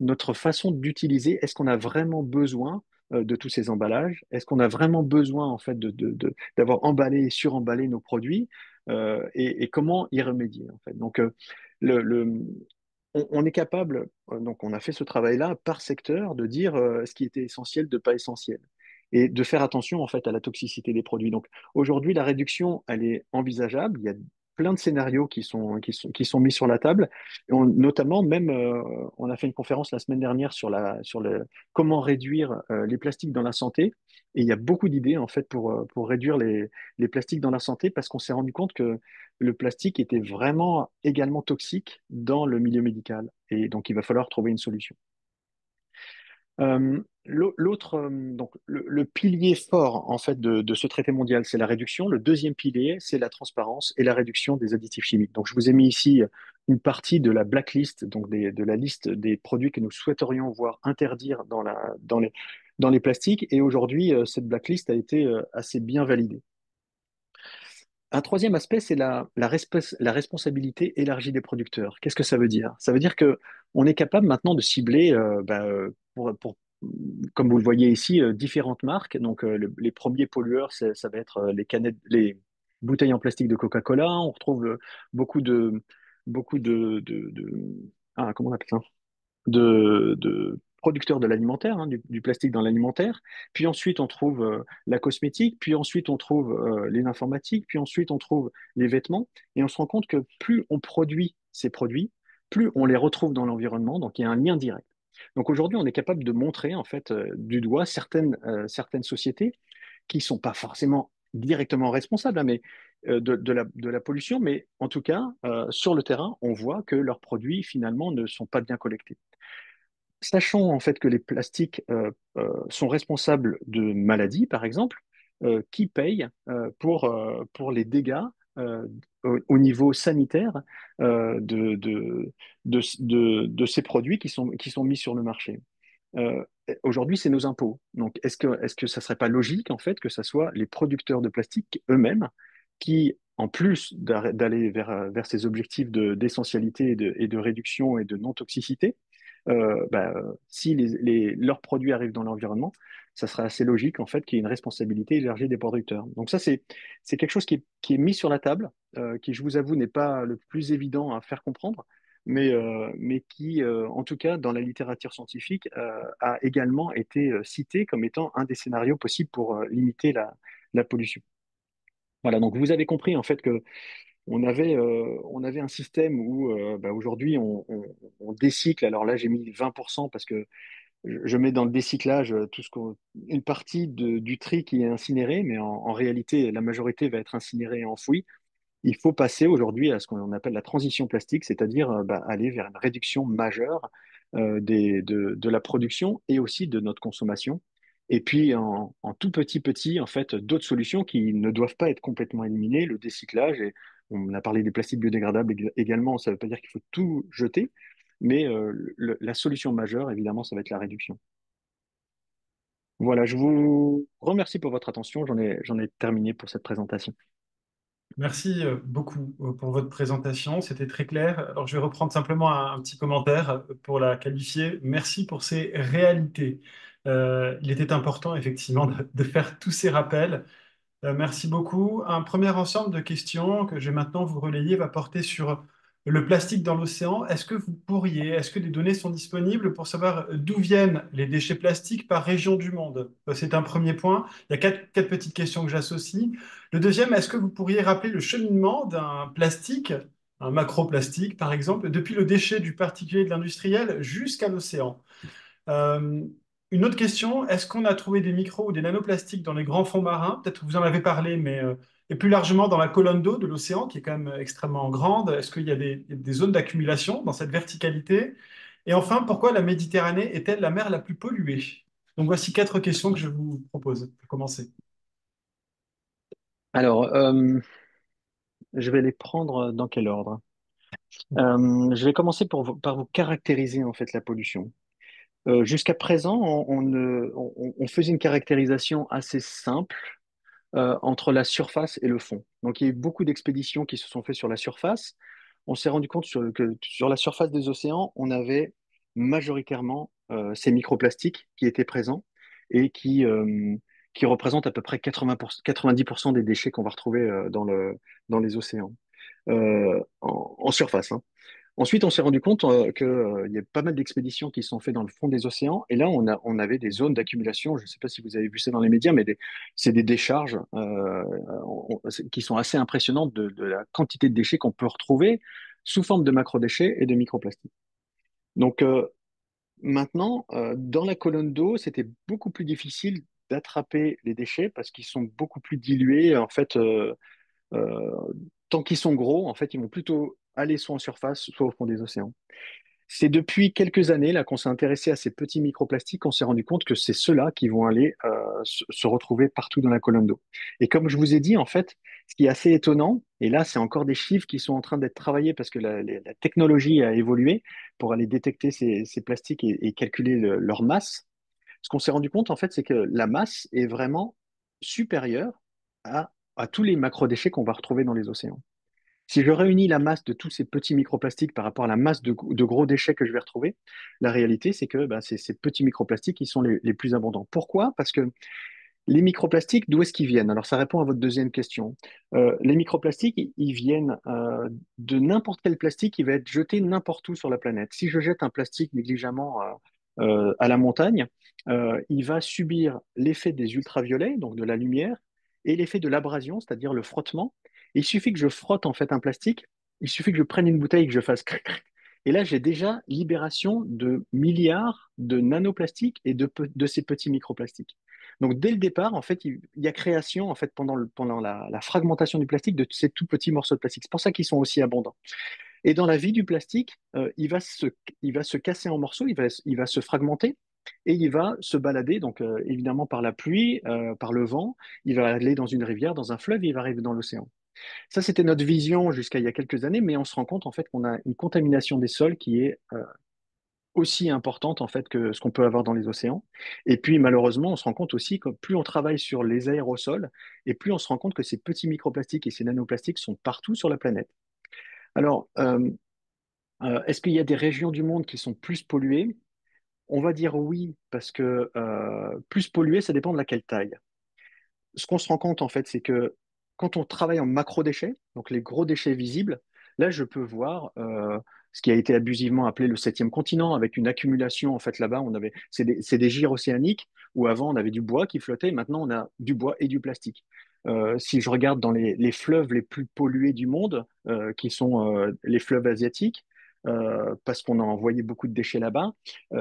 notre façon d'utiliser, est-ce qu'on a vraiment besoin de tous ces emballages? Est-ce qu'on a vraiment besoin en fait d'avoir emballé et suremballé nos produits et comment y remédier en fait? Donc le, le- on est capable, donc on a fait ce travail-là par secteur, de dire ce qui était essentiel, de pas essentiel, et de faire attention en fait à la toxicité des produits. Donc aujourd'hui, la réduction, elle est envisageable. Il y a plein de scénarios qui sont mis sur la table. Et notamment, même, on a fait une conférence la semaine dernière sur le, comment réduire les plastiques dans la santé. Et il y a beaucoup d'idées en fait pour réduire les plastiques dans la santé parce qu'on s'est rendu compte que le plastique était vraiment également toxique dans le milieu médical. Et donc, il va falloir trouver une solution. L'autre, donc le pilier fort en fait de ce traité mondial, c'est la réduction. Le deuxième pilier, c'est la transparence et la réduction des additifs chimiques. Donc, je vous ai mis ici une partie de la blacklist, donc de la liste des produits que nous souhaiterions voir interdire dans les plastiques. Et aujourd'hui, cette blacklist a été assez bien validée. Un troisième aspect, c'est la responsabilité élargie des producteurs. Qu'est-ce que ça veut dire? Ça veut dire que on est capable maintenant de cibler, comme vous le voyez ici, différentes marques. Donc, les premiers pollueurs, ça va être les canettes, les bouteilles en plastique de Coca-Cola. On retrouve beaucoup comment on appelle ça? De producteurs de l'alimentaire, hein, du plastique dans l'alimentaire. Puis ensuite, on trouve la cosmétique, puis ensuite, on trouve les informatiques, puis ensuite, on trouve les vêtements. Et on se rend compte que plus on produit ces produits, plus on les retrouve dans l'environnement. Donc, il y a un lien direct. Donc aujourd'hui, on est capable de montrer en fait du doigt certaines sociétés qui sont pas forcément directement responsables, hein, mais de la pollution, mais en tout cas, sur le terrain, on voit que leurs produits finalement ne sont pas bien collectés. Sachant en fait que les plastiques sont responsables de maladies, par exemple, qui paye pour les dégâts au niveau sanitaire de ces produits qui sont mis sur le marché? Euh, Aujourd'hui, c'est nos impôts. Donc, est-ce que ça serait pas logique, en fait, que ce soit les producteurs de plastique eux-mêmes qui, en plus d'aller vers ces objectifs d'essentialité et de réduction et de non-toxicité, si leurs produits arrivent dans l'environnement, ça serait assez logique, en fait, qu'il y ait une responsabilité élargie des producteurs. Donc ça, c'est quelque chose qui est mis sur la table, qui, je vous avoue, n'est pas le plus évident à faire comprendre, mais qui, en tout cas, dans la littérature scientifique, a également été cité comme étant un des scénarios possibles pour limiter la pollution. Voilà, donc vous avez compris en fait que on avait un système où aujourd'hui on décycle. Alors là, j'ai mis 20% parce que je mets dans le décyclage une partie du tri qui est incinéré, mais en réalité, la majorité va être incinérée et enfouie. Il faut passer aujourd'hui à ce qu'on appelle la transition plastique, c'est-à-dire aller vers une réduction majeure de la production et aussi de notre consommation. Et puis en tout petit, en fait, d'autres solutions qui ne doivent pas être complètement éliminées, le décyclage, et on a parlé des plastiques biodégradables également, ça ne veut pas dire qu'il faut tout jeter, mais la solution majeure, évidemment, ça va être la réduction. Voilà, je vous remercie pour votre attention, j'en ai terminé pour cette présentation. Merci beaucoup pour votre présentation, c'était très clair. Alors, je vais reprendre simplement un petit commentaire pour la qualifier. Merci pour ces réalités. Il était important, effectivement, de faire tous ces rappels. Merci beaucoup. Un premier ensemble de questions que je vais maintenant vous relayer va porter sur le plastique dans l'océan. Est-ce que des données sont disponibles pour savoir d'où viennent les déchets plastiques par région du monde? C'est un premier point. Il y a quatre petites questions que j'associe. Le deuxième, est-ce que vous pourriez rappeler le cheminement d'un plastique, un macroplastique par exemple, depuis le déchet du particulier et de l'industriel jusqu'à l'océan? Euh, une autre question, est-ce qu'on a trouvé des micros ou des nanoplastiques dans les grands fonds marins? Peut-être que vous en avez parlé, mais et plus largement dans la colonne d'eau de l'océan, qui est quand même extrêmement grande. Est-ce qu'il y a des zones d'accumulation dans cette verticalité? Et enfin, pourquoi la Méditerranée est-elle la mer la plus polluée? Donc voici quatre questions que je vous propose pour commencer. Alors, je vais les prendre dans quel ordre? Je vais commencer par vous caractériser en fait la pollution. Jusqu'à présent, on faisait une caractérisation assez simple entre la surface et le fond. Donc, il y a eu beaucoup d'expéditions qui se sont faites sur la surface. On s'est rendu compte que sur la surface des océans, on avait majoritairement ces microplastiques qui étaient présents et qui représentent à peu près 90% des déchets qu'on va retrouver dans les océans, en surface, hein. Ensuite, on s'est rendu compte qu'il y a pas mal d'expéditions qui sont faites dans le fond des océans. Et là, on avait des zones d'accumulation. Je ne sais pas si vous avez vu ça dans les médias, mais c'est des décharges qui sont assez impressionnantes de la quantité de déchets qu'on peut retrouver sous forme de macrodéchets et de microplastiques. Donc maintenant, dans la colonne d'eau, c'était beaucoup plus difficile d'attraper les déchets parce qu'ils sont beaucoup plus dilués. En fait, euh, tant qu'ils sont gros, en fait, ils vont plutôt aller soit en surface, soit au fond des océans. C'est depuis quelques années là qu'on s'est intéressé à ces petits microplastiques, qu'on s'est rendu compte que c'est ceux-là qui vont aller se retrouver partout dans la colonne d'eau. Et comme je vous ai dit, en fait, ce qui est assez étonnant, et là, c'est encore des chiffres qui sont en train d'être travaillés parce que la technologie a évolué pour aller détecter ces plastiques et calculer leur masse. Ce qu'on s'est rendu compte, en fait, c'est que la masse est vraiment supérieure à tous les macrodéchets qu'on va retrouver dans les océans. Si je réunis la masse de tous ces petits microplastiques par rapport à la masse de gros déchets que je vais retrouver, la réalité, c'est que bah, c'est ces petits microplastiques qui sont les plus abondants. Pourquoi? Parce que les microplastiques, d'où est-ce qu'ils viennent? Alors, ça répond à votre deuxième question. Les microplastiques, ils viennent de n'importe quel plastique qui va être jeté n'importe où sur la planète. Si je jette un plastique négligemment à la montagne, il va subir l'effet des ultraviolets, donc de la lumière, et l'effet de l'abrasion, c'est-à-dire le frottement. Il suffit que je frotte en fait un plastique, il suffit que je prenne une bouteille et que je fasse cric, cric. Et là, j'ai déjà libération de milliards de nanoplastiques et de ces petits microplastiques. Donc, dès le départ, en fait, il y a création, en fait, pendant la fragmentation du plastique de ces tout petits morceaux de plastique. C'est pour ça qu'ils sont aussi abondants. Et dans la vie du plastique, il va se casser en morceaux, il va se fragmenter et il va se balader, donc évidemment par la pluie, par le vent, il va aller dans une rivière, dans un fleuve, et il va arriver dans l'océan. Ça, c'était notre vision jusqu'à il y a quelques années, mais on se rend compte en fait qu'on a une contamination des sols qui est aussi importante en fait que ce qu'on peut avoir dans les océans. Et puis malheureusement, on se rend compte aussi que plus on travaille sur les aérosols, et plus on se rend compte que ces petits microplastiques et ces nanoplastiques sont partout sur la planète. Alors, est-ce qu'il y a des régions du monde qui sont plus polluées? On va dire oui, parce que plus polluées, ça dépend de laquelle taille. Ce qu'on se rend compte, en fait, c'est que quand on travaille en macro-déchets, donc les gros déchets visibles, là, je peux voir ce qui a été abusivement appelé le septième continent, avec une accumulation, en fait, là-bas, c'est des gyres océaniques, où avant, on avait du bois qui flottait, maintenant, on a du bois et du plastique. Si je regarde dans les fleuves les plus pollués du monde, qui sont les fleuves asiatiques, parce qu'on a envoyé beaucoup de déchets là-bas,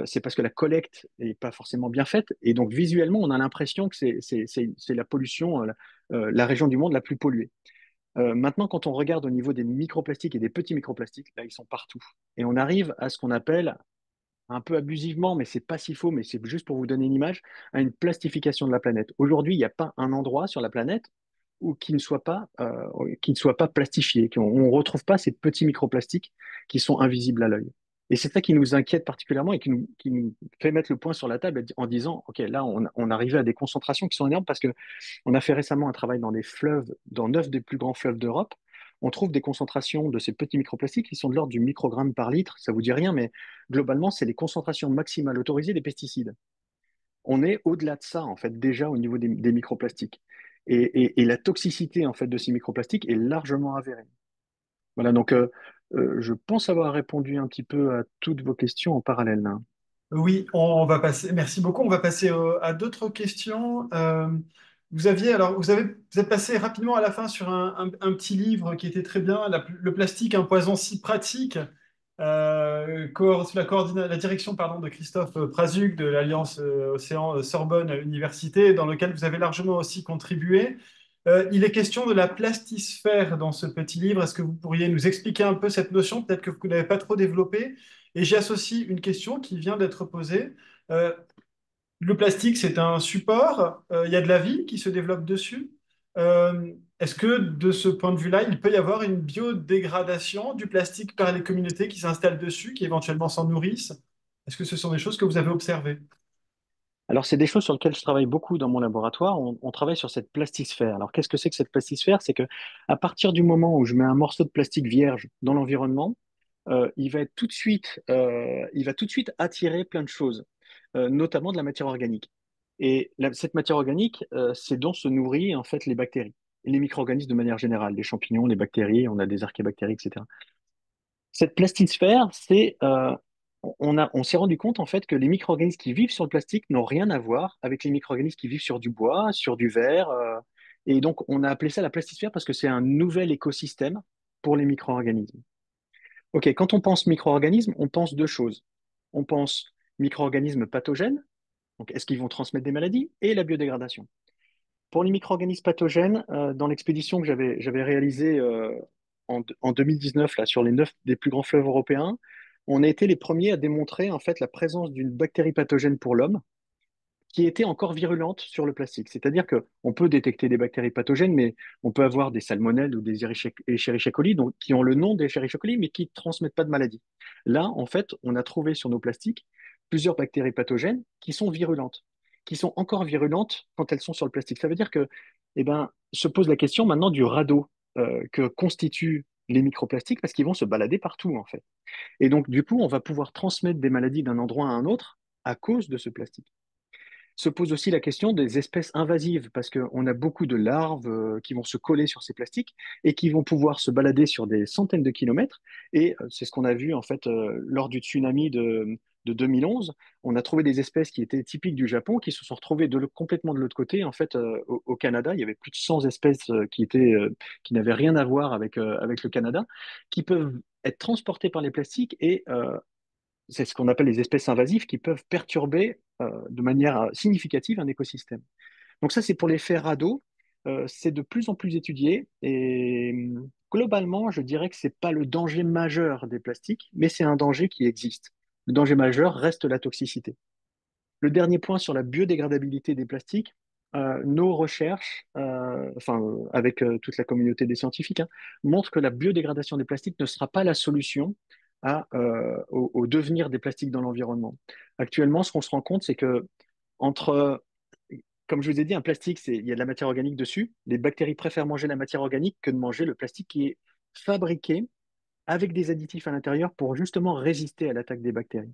c'est parce que la collecte n'est pas forcément bien faite. Et donc, visuellement, on a l'impression que c'est la pollution, la région du monde la plus polluée. Maintenant, quand on regarde au niveau des microplastiques et des petits microplastiques, là, ils sont partout. Et on arrive à ce qu'on appelle, un peu abusivement, mais c'est pas si faux, mais c'est juste pour vous donner une image, à une plastification de la planète. Aujourd'hui, il n'y a pas un endroit sur la planète ou qui ne soit pas plastifié, on ne retrouve pas ces petits microplastiques qui sont invisibles à l'œil. Et c'est ça qui nous inquiète particulièrement et qui nous fait mettre le point sur la table en disant, OK, là, on arrivait à des concentrations qui sont énormes parce que on a fait récemment un travail dans des fleuves, dans 9 des plus grands fleuves d'Europe. On trouve des concentrations de ces petits microplastiques qui sont de l'ordre du microgramme par litre. Ça vous dit rien, mais globalement, c'est les concentrations maximales autorisées des pesticides. On est au-delà de ça, en fait, déjà au niveau des microplastiques. Et la toxicité, en fait, de ces microplastiques est largement avérée. Voilà, donc je pense avoir répondu un petit peu à toutes vos questions en parallèle, là. Oui, on va passer. Merci beaucoup. On va passer à d'autres questions. Vous êtes passé rapidement à la fin sur un petit livre qui était très bien, Le plastique, un poison si pratique, sous la direction pardon, de Christophe Prazug de l'Alliance Océan Sorbonne Université, dans lequel vous avez largement aussi contribué. Il est question de la plastisphère dans ce petit livre. Est-ce que vous pourriez nous expliquer un peu cette notion? Peut-être que vous n'avez pas trop développé. Et j'y associe une question qui vient d'être posée. Euh, le plastique, c'est un support. Il y a de la vie qui se développe dessus. Est-ce que de ce point de vue-là, il peut y avoir une biodégradation du plastique par les communautés qui s'installent dessus, qui éventuellement s'en nourrissent? Est-ce que ce sont des choses que vous avez observées? Alors, c'est des choses sur lesquelles je travaille beaucoup dans mon laboratoire. On travaille sur cette plastisphère. Alors, qu'est-ce que c'est que cette plastisphère? C'est que à partir du moment où je mets un morceau de plastique vierge dans l'environnement, il va tout de suite attirer plein de choses, notamment de la matière organique. Et cette matière organique, c'est dont se nourrissent en fait les bactéries et les micro-organismes de manière générale, les champignons, les bactéries, on a des archébactéries, etc. Cette plastisphère, on s'est rendu compte en fait que les micro-organismes qui vivent sur le plastique n'ont rien à voir avec les micro-organismes qui vivent sur du bois, sur du verre. Et donc, on a appelé ça la plastisphère parce que c'est un nouvel écosystème pour les micro-organismes. OK, quand on pense micro-organismes, on pense deux choses. On pense micro-organismes pathogènes, donc est-ce qu'ils vont transmettre des maladies, et la biodégradation. Pour les micro-organismes pathogènes, dans l'expédition que j'avais réalisée en 2019 là, sur les 9 des plus grands fleuves européens, on a été les premiers à démontrer en fait la présence d'une bactérie pathogène pour l'homme qui était encore virulente sur le plastique. C'est-à-dire qu'on peut détecter des bactéries pathogènes, mais on peut avoir des salmonelles ou des Escherichia coli, donc, qui ont le nom d'Escherichia coli, mais qui ne transmettent pas de maladie. Là, en fait, on a trouvé sur nos plastiques plusieurs bactéries pathogènes qui sont virulentes, qui sont encore virulentes quand elles sont sur le plastique. Ça veut dire que, eh ben, se pose la question maintenant du radeau que constituent les microplastiques, parce qu'ils vont se balader partout, en fait. Et donc, du coup, on va pouvoir transmettre des maladies d'un endroit à un autre à cause de ce plastique. Se pose aussi la question des espèces invasives, parce qu'on a beaucoup de larves qui vont se coller sur ces plastiques et qui vont pouvoir se balader sur des centaines de kilomètres. Et c'est ce qu'on a vu en fait lors du tsunami de 2011. On a trouvé des espèces qui étaient typiques du Japon, qui se sont retrouvées complètement de l'autre côté. En fait, au Canada, il y avait plus de 100 espèces qui n'avaient rien à voir avec le Canada, qui peuvent être transportées par les plastiques et c'est ce qu'on appelle les espèces invasives qui peuvent perturber de manière significative un écosystème. Donc ça, c'est pour l'effet radeau. C'est de plus en plus étudié et globalement, je dirais que c'est pas le danger majeur des plastiques, mais c'est un danger qui existe. Le danger majeur reste la toxicité. Le dernier point sur la biodégradabilité des plastiques, nos recherches, avec toute la communauté des scientifiques, hein, montrent que la biodégradation des plastiques ne sera pas la solution au devenir des plastiques dans l'environnement. Actuellement, ce qu'on se rend compte, c'est que entre, comme je vous ai dit, un plastique, il y a de la matière organique dessus. Les bactéries préfèrent manger la matière organique que de manger le plastique qui est fabriqué avec des additifs à l'intérieur pour justement résister à l'attaque des bactéries.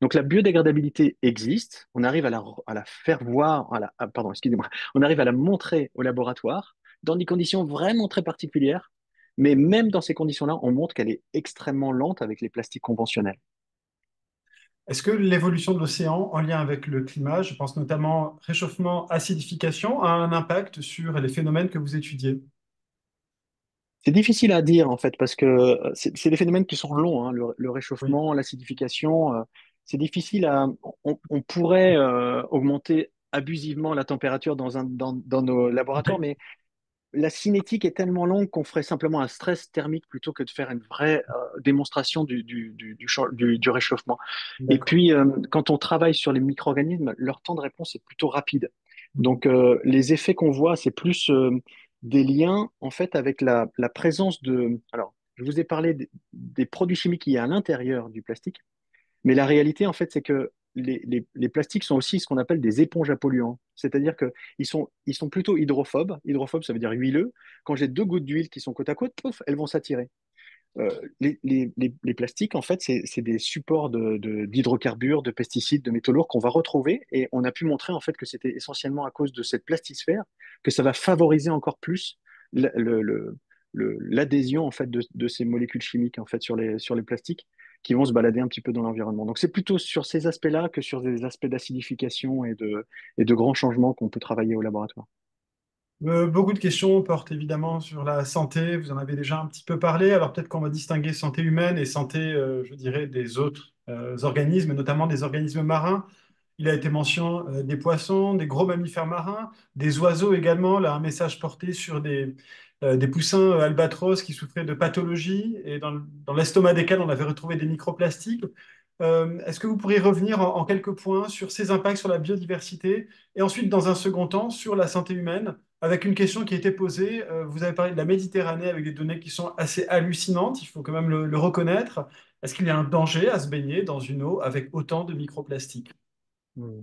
Donc la biodégradabilité existe, on arrive à la faire voir, pardon, excusez-moi, on arrive à la montrer au laboratoire dans des conditions vraiment très particulières, mais même dans ces conditions-là, on montre qu'elle est extrêmement lente avec les plastiques conventionnels. Est-ce que l'évolution de l'océan en lien avec le climat, je pense notamment réchauffement, acidification, a un impact sur les phénomènes que vous étudiez? C'est difficile à dire en fait parce que c'est des phénomènes qui sont longs, hein, le Oui, réchauffement, l'acidification, c'est difficile on pourrait augmenter abusivement la température dans nos laboratoires, oui, mais la cinétique est tellement longue qu'on ferait simplement un stress thermique plutôt que de faire une vraie démonstration du réchauffement. Et d'accord. puis, quand on travaille sur les micro-organismes, leur temps de réponse est plutôt rapide. Donc, les effets qu'on voit, c'est plus des liens en fait avec la présence de. Alors, je vous ai parlé des produits chimiques qu'il y a à l'intérieur du plastique. Mais la réalité, en fait, c'est que les plastiques sont aussi ce qu'on appelle des éponges à polluants. C'est-à-dire qu'ils sont plutôt hydrophobes. Hydrophobe, ça veut dire huileux. Quand j'ai deux gouttes d'huile qui sont côte à côte, pouf, elles vont s'attirer. Les plastiques, en fait, c'est des supports d'hydrocarbures, de pesticides, de métaux lourds qu'on va retrouver. Et on a pu montrer, en fait, que c'était essentiellement à cause de cette plastisphère que ça va favoriser encore plus le- le- le- l'adhésion, en fait, de ces molécules chimiques, en fait, sur les plastiques qui vont se balader un petit peu dans l'environnement. Donc, c'est plutôt sur ces aspects-là que sur des aspects d'acidification et de grands changements qu'on peut travailler au laboratoire. Beaucoup de questions portent évidemment sur la santé. Vous en avez déjà un petit peu parlé. Alors peut-être qu'on va distinguer santé humaine et santé, je dirais, des autres organismes, notamment des organismes marins. Il a été mention des poissons, des gros mammifères marins, des oiseaux également. Là, un message porté sur des poussins albatros qui souffraient de pathologies et dans l'estomac desquels on avait retrouvé des microplastiques. Est-ce que vous pourriez revenir en quelques points sur ces impacts sur la biodiversité et ensuite, dans un second temps, sur la santé humaine, avec une question qui a été posée. Vous avez parlé de la Méditerranée avec des données qui sont assez hallucinantes, il faut quand même le reconnaître. Est-ce qu'il y a un danger à se baigner dans une eau avec autant de microplastiques? Hmm.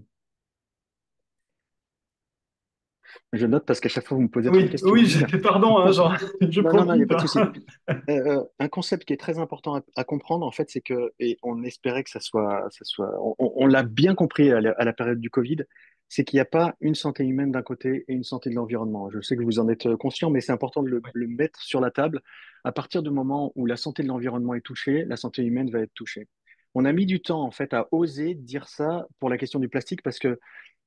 Je note parce qu'à chaque fois, vous me posez trop de Oui, questions en oui, ligne. pardon, hein, genre, je Non, non, non, il n'y a profite, pas de hein. souci. Un concept qui est très important à comprendre, en fait, c'est que, et on espérait que on l'a bien compris à la période du Covid, c'est qu'il n'y a pas une santé humaine d'un côté et une santé de l'environnement. Je sais que vous en êtes conscient, mais c'est important de le mettre sur la table. À partir du moment où la santé de l'environnement est touchée, la santé humaine va être touchée. On a mis du temps, en fait, à oser dire ça pour la question du plastique parce que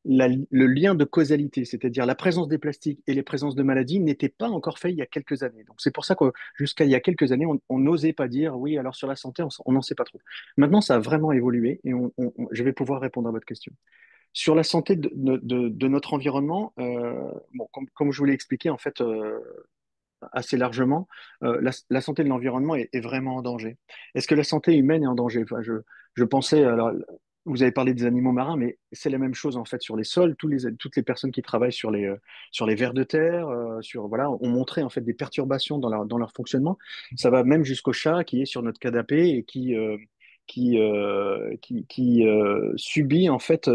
le lien de causalité, c'est-à-dire la présence des plastiques et les présences de maladies, n'était pas encore fait il y a quelques années. Donc c'est pour ça que jusqu'à il y a quelques années, on n'osait pas dire oui, alors sur la santé, on n'en sait pas trop. Maintenant, ça a vraiment évolué et je vais pouvoir répondre à votre question. Sur la santé de notre environnement, bon, comme je vous l'ai expliqué en fait assez largement, la santé de l'environnement est vraiment en danger. Est-ce que la santé humaine est en danger? Enfin, je pensais, alors, vous avez parlé des animaux marins, mais c'est la même chose en fait sur les sols. Toutes les personnes qui travaillent sur les vers de terre, voilà, ont montré en fait des perturbations dans leur fonctionnement. Ça va même jusqu'au chat qui est sur notre canapé et qui subit en fait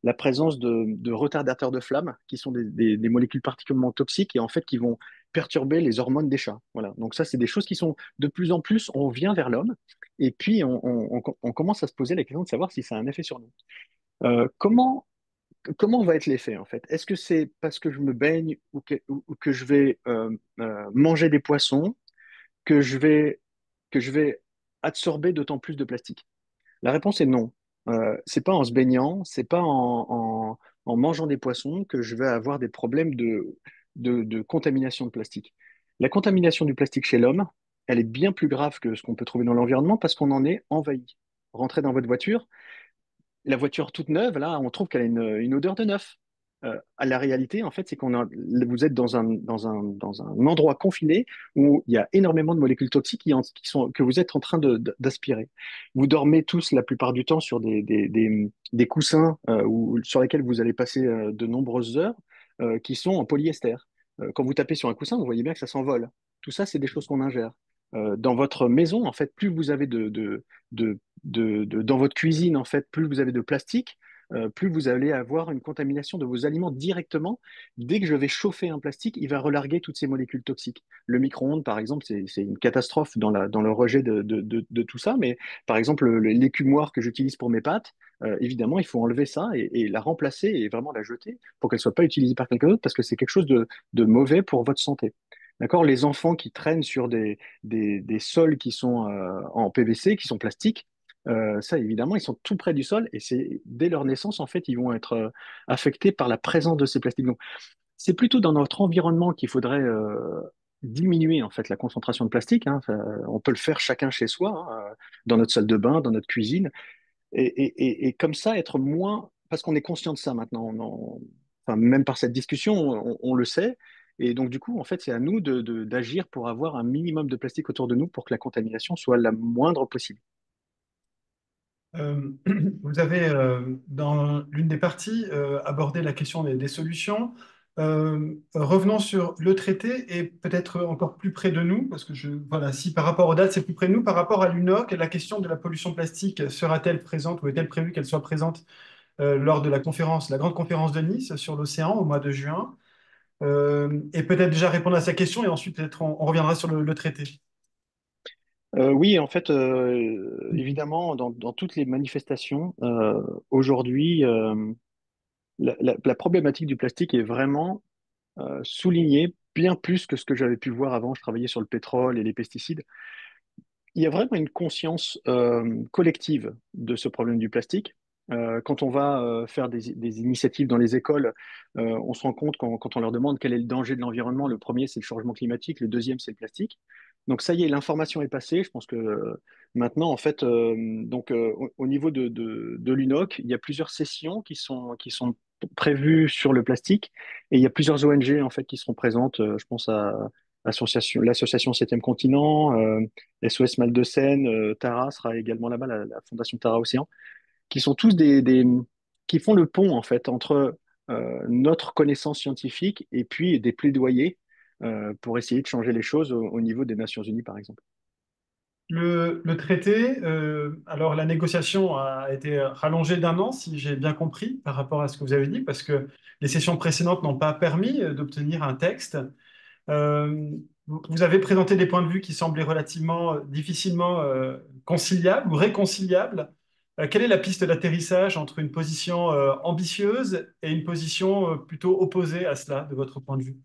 la présence de retardateurs de flamme, qui sont des molécules particulièrement toxiques et en fait qui vont perturber les hormones des chats. Voilà. Donc ça, c'est des choses qui sont de plus en plus, on vient vers l'homme et puis on commence à se poser la question de savoir si ça a un effet sur nous. Comment va être l'effet en fait? Est-ce que c'est parce que je me baigne ou que je vais manger des poissons que que je vais absorber d'autant plus de plastique? La réponse est non. C'est pas en se baignant, c'est pas en mangeant des poissons que je vais avoir des problèmes de contamination de plastique. La contamination du plastique chez l'homme, elle est bien plus grave que ce qu'on peut trouver dans l'environnement parce qu'on en est envahi. Rentrez dans votre voiture, la voiture toute neuve, là, on trouve qu'elle a une odeur de neuf. À la réalité, en fait, c'est vous êtes dans un endroit confiné où il y a énormément de molécules toxiques que vous êtes en train d'aspirer. Vous dormez tous la plupart du temps sur des coussins sur lesquels vous allez passer de nombreuses heures qui sont en polyester. Quand vous tapez sur un coussin, vous voyez bien que ça s'envole. Tout ça, c'est des choses qu'on ingère. Dans votre maison, en fait, plus vous avez dans votre cuisine, en fait, plus vous avez de plastique, plus vous allez avoir une contamination de vos aliments directement. Dès que je vais chauffer un plastique, il va relarguer toutes ces molécules toxiques. Le micro-ondes, par exemple, c'est une catastrophe dans le rejet de tout ça. Mais par exemple, l'écumoire que j'utilise pour mes pâtes, évidemment, il faut enlever ça et la remplacer et vraiment la jeter pour qu'elle ne soit pas utilisée par quelqu'un d'autre parce que c'est quelque chose de mauvais pour votre santé. D'accord? Les enfants qui traînent sur des sols qui sont en PVC, qui sont plastiques, ça, évidemment, ils sont tout près du sol et c'est dès leur naissance, en fait, ils vont être affectés par la présence de ces plastiques. Donc, c'est plutôt dans notre environnement qu'il faudrait diminuer en fait la concentration de plastique, hein. Enfin, on peut le faire chacun chez soi, hein, dans notre salle de bain, dans notre cuisine, et comme ça être moins, parce qu'on est conscient de ça maintenant, enfin, même par cette discussion, on le sait. Et donc, du coup, en fait, c'est à nous d'agir pour avoir un minimum de plastique autour de nous pour que la contamination soit la moindre possible. Euh, Vous avez, dans l'une des parties, abordé la question des solutions. Revenons sur le traité et peut-être encore plus près de nous, parce que voilà, si par rapport aux dates, c'est plus près de nous, par rapport à l'UNOC, la question de la pollution plastique sera-t-elle présente ou est-elle prévue qu'elle soit présente lors de la grande conférence de Nice sur l'océan au mois de juin? Et peut-être déjà répondre à sa question et ensuite peut-être on reviendra sur le traité. Oui, en fait, évidemment, dans toutes les manifestations, aujourd'hui, la problématique du plastique est vraiment soulignée bien plus que ce que j'avais pu voir avant. Je travaillais sur le pétrole et les pesticides. Il y a vraiment une conscience collective de ce problème du plastique. Quand on va faire des initiatives dans les écoles, on se rend compte quand on leur demande quel est le danger de l'environnement, le premier c'est le changement climatique, le deuxième c'est le plastique. Donc ça y est, l'information est passée. Je pense que maintenant, en fait, au niveau de l'UNOC, il y a plusieurs sessions qui sont prévues sur le plastique et il y a plusieurs ONG en fait qui seront présentes. Je pense à l'association Septième Continent, SOS Mal de Seine, Tara sera également là-bas, la fondation Tara Océan, qui sont tous qui font le pont en fait entre notre connaissance scientifique et puis des plaidoyers pour essayer de changer les choses au niveau des Nations Unies, par exemple. Le traité, alors la négociation a été rallongée d'un an, si j'ai bien compris, par rapport à ce que vous avez dit, parce que les sessions précédentes n'ont pas permis d'obtenir un texte. Euh, Vous avez présenté des points de vue qui semblaient relativement difficilement conciliables ou réconciliables. Quelle est la piste d'atterrissage entre une position ambitieuse et une position plutôt opposée à cela, de votre point de vue?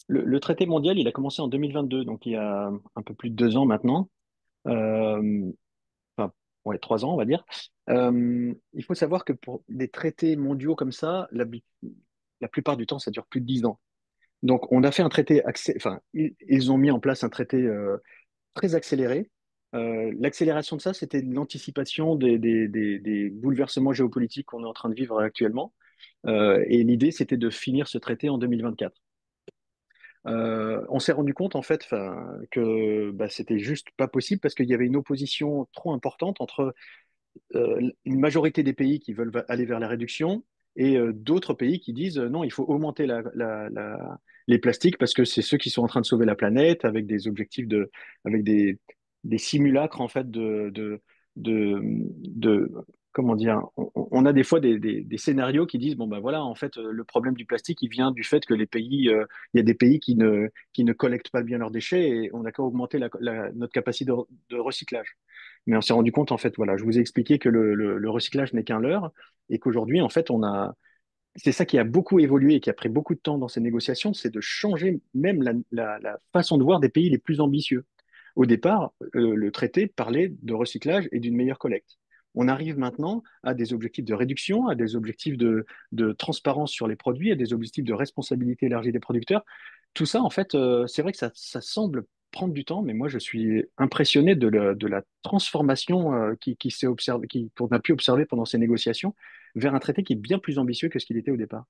Le traité mondial, il a commencé en 2022, donc il y a un peu plus de 2 ans maintenant. Euh, enfin, ouais, 3 ans, on va dire. Il faut savoir que pour des traités mondiaux comme ça, la plupart du temps, ça dure plus de 10 ans. Donc, on a fait un traité, enfin, ils ont mis en place un traité très accéléré. L'accélération de ça, c'était l'anticipation des bouleversements géopolitiques qu'on est en train de vivre actuellement. Et l'idée, c'était de finir ce traité en 2024. On s'est rendu compte en fait 'fin, que bah, c'était juste pas possible parce qu'il y avait une opposition trop importante entre une majorité des pays qui veulent aller vers la réduction et d'autres pays qui disent non, il faut augmenter les plastiques parce que c'est ceux qui sont en train de sauver la planète avec des objectifs avec des simulacres en fait de comment dire, on a des fois des scénarios qui disent bon ben voilà en fait le problème du plastique il vient du fait que les pays il y a des pays qui ne collectent pas bien leurs déchets et on n'a qu'à augmenter notre capacité de recyclage. Mais on s'est rendu compte, en fait, voilà, je vous ai expliqué que le recyclage n'est qu'un leurre et qu'aujourd'hui, en fait, c'est ça qui a beaucoup évolué et qui a pris beaucoup de temps dans ces négociations, c'est de changer même la façon de voir des pays les plus ambitieux. Au départ, le traité parlait de recyclage et d'une meilleure collecte. On arrive maintenant à des objectifs de réduction, à des objectifs de transparence sur les produits, à des objectifs de responsabilité élargie des producteurs. Tout ça, en fait, c'est vrai que ça semble prendre du temps, mais moi, je suis impressionné de la transformation qu'on a pu observer pendant ces négociations vers un traité qui est bien plus ambitieux que ce qu'il était au départ.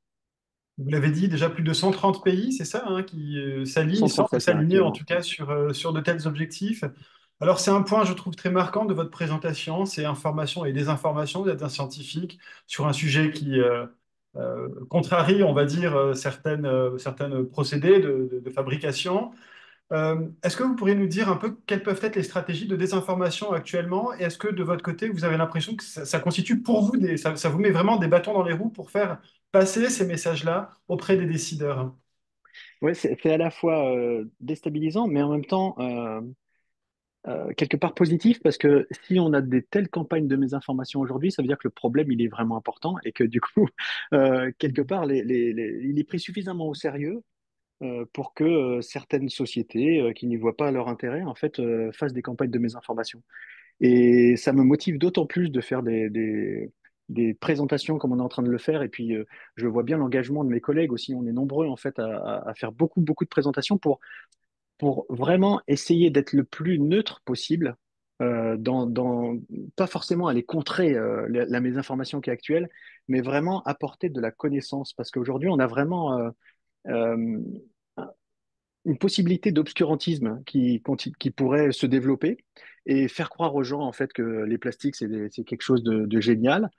Vous l'avez dit, déjà plus de 130 pays, c'est ça, hein, qui s'alignent, semblent 137 là s'aligner en actuellement. tout cas sur de tels objectifs. Alors c'est un point, je trouve, très marquant de votre présentation, c'est information et désinformation. Vous êtes un scientifique sur un sujet qui contrarie, on va dire, certaines procédés de fabrication. Est-ce que vous pourriez nous dire un peu quelles peuvent être les stratégies de désinformation actuellement? Et est-ce que de votre côté, vous avez l'impression que ça constitue pour vous, ça vous met vraiment des bâtons dans les roues pour faire passer ces messages-là auprès des décideurs? Ouais, c'est à la fois déstabilisant, mais en même temps quelque part positif parce que si on a des telles campagnes de mésinformation aujourd'hui, ça veut dire que le problème il est vraiment important et que du coup, quelque part, il est pris suffisamment au sérieux pour que certaines sociétés qui n'y voient pas leur intérêt en fait fassent des campagnes de mésinformation. Et ça me motive d'autant plus de faire des présentations comme on est en train de le faire. Et puis, je vois bien l'engagement de mes collègues aussi. On est nombreux en fait à faire beaucoup de présentations pour vraiment essayer d'être le plus neutre possible, pas forcément aller contrer la mésinformation qui est actuelle, mais vraiment apporter de la connaissance. Parce qu'aujourd'hui, on a vraiment euh, une possibilité d'obscurantisme qui pourrait se développer et faire croire aux gens en fait que les plastiques c'est quelque chose de génial.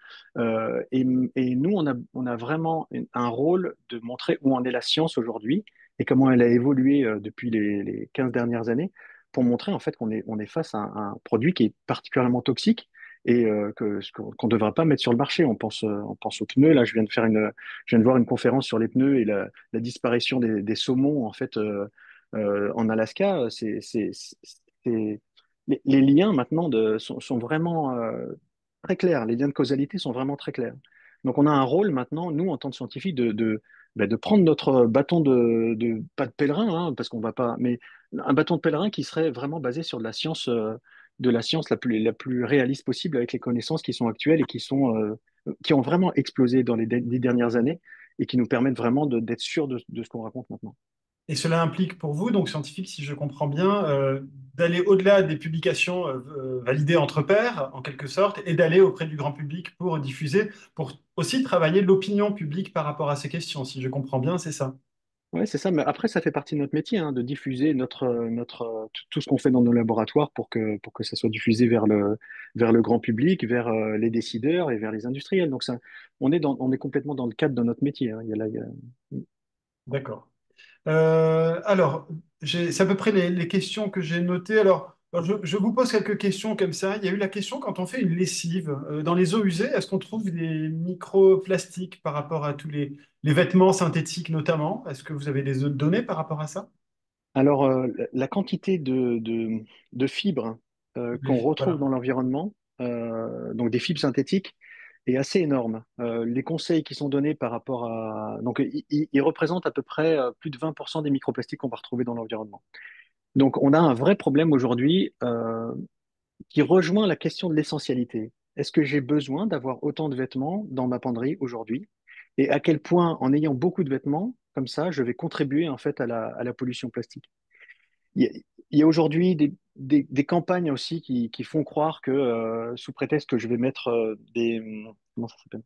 Et nous on a vraiment un rôle de montrer où en est la science aujourd'hui et comment elle a évolué depuis les 15 dernières années pour montrer en fait on est face à un produit qui est particulièrement toxique et qu'on ne devrait pas mettre sur le marché. On pense aux pneus. Là, je viens de voir une conférence sur les pneus et la disparition des saumons en fait en Alaska. Les liens maintenant sont vraiment très clairs. Les liens de causalité sont vraiment très clairs. Donc on a un rôle maintenant, nous en tant que scientifiques, de prendre notre bâton pas de pèlerin, hein, parce qu'on va pas, mais un bâton de pèlerin qui serait vraiment basé sur de la science la plus réaliste possible avec les connaissances qui sont actuelles et qui ont vraiment explosé dans les 10 dernières années et qui nous permettent vraiment d'être sûrs de ce qu'on raconte maintenant. Et cela implique pour vous, donc scientifique, si je comprends bien, d'aller au-delà des publications validées entre pairs, en quelque sorte, et d'aller auprès du grand public pour diffuser, pour aussi travailler l'opinion publique par rapport à ces questions, si je comprends bien, c'est ça. Ouais, c'est ça. Mais après, ça fait partie de notre métier, hein, de diffuser tout ce qu'on fait dans nos laboratoires pour que ça soit diffusé vers le grand public, vers les décideurs et vers les industriels. Donc ça, on est complètement dans le cadre de notre métier, hein. D'accord. Alors, c'est à peu près les questions que j'ai notées. Alors, Alors, je vous pose quelques questions comme ça. Il y a eu la question quand on fait une lessive dans les eaux usées, est-ce qu'on trouve des microplastiques par rapport à tous les vêtements synthétiques notamment? Est-ce que vous avez des données par rapport à ça? Alors, la quantité de fibres qu'on retrouve Voilà. dans l'environnement, donc des fibres synthétiques, est assez énorme. Les conseils qui sont donnés par rapport à... Donc, ils représentent à peu près plus de 20% des microplastiques qu'on va retrouver dans l'environnement. Donc, on a un vrai problème aujourd'hui qui rejoint la question de l'essentialité. Est-ce que j'ai besoin d'avoir autant de vêtements dans ma penderie aujourd'hui? Et à quel point, en ayant beaucoup de vêtements, comme ça, je vais contribuer en fait à la pollution plastique? Il y a, il y a aujourd'hui des campagnes aussi qui font croire que, sous prétexte que je vais mettre comment ça s'appelle?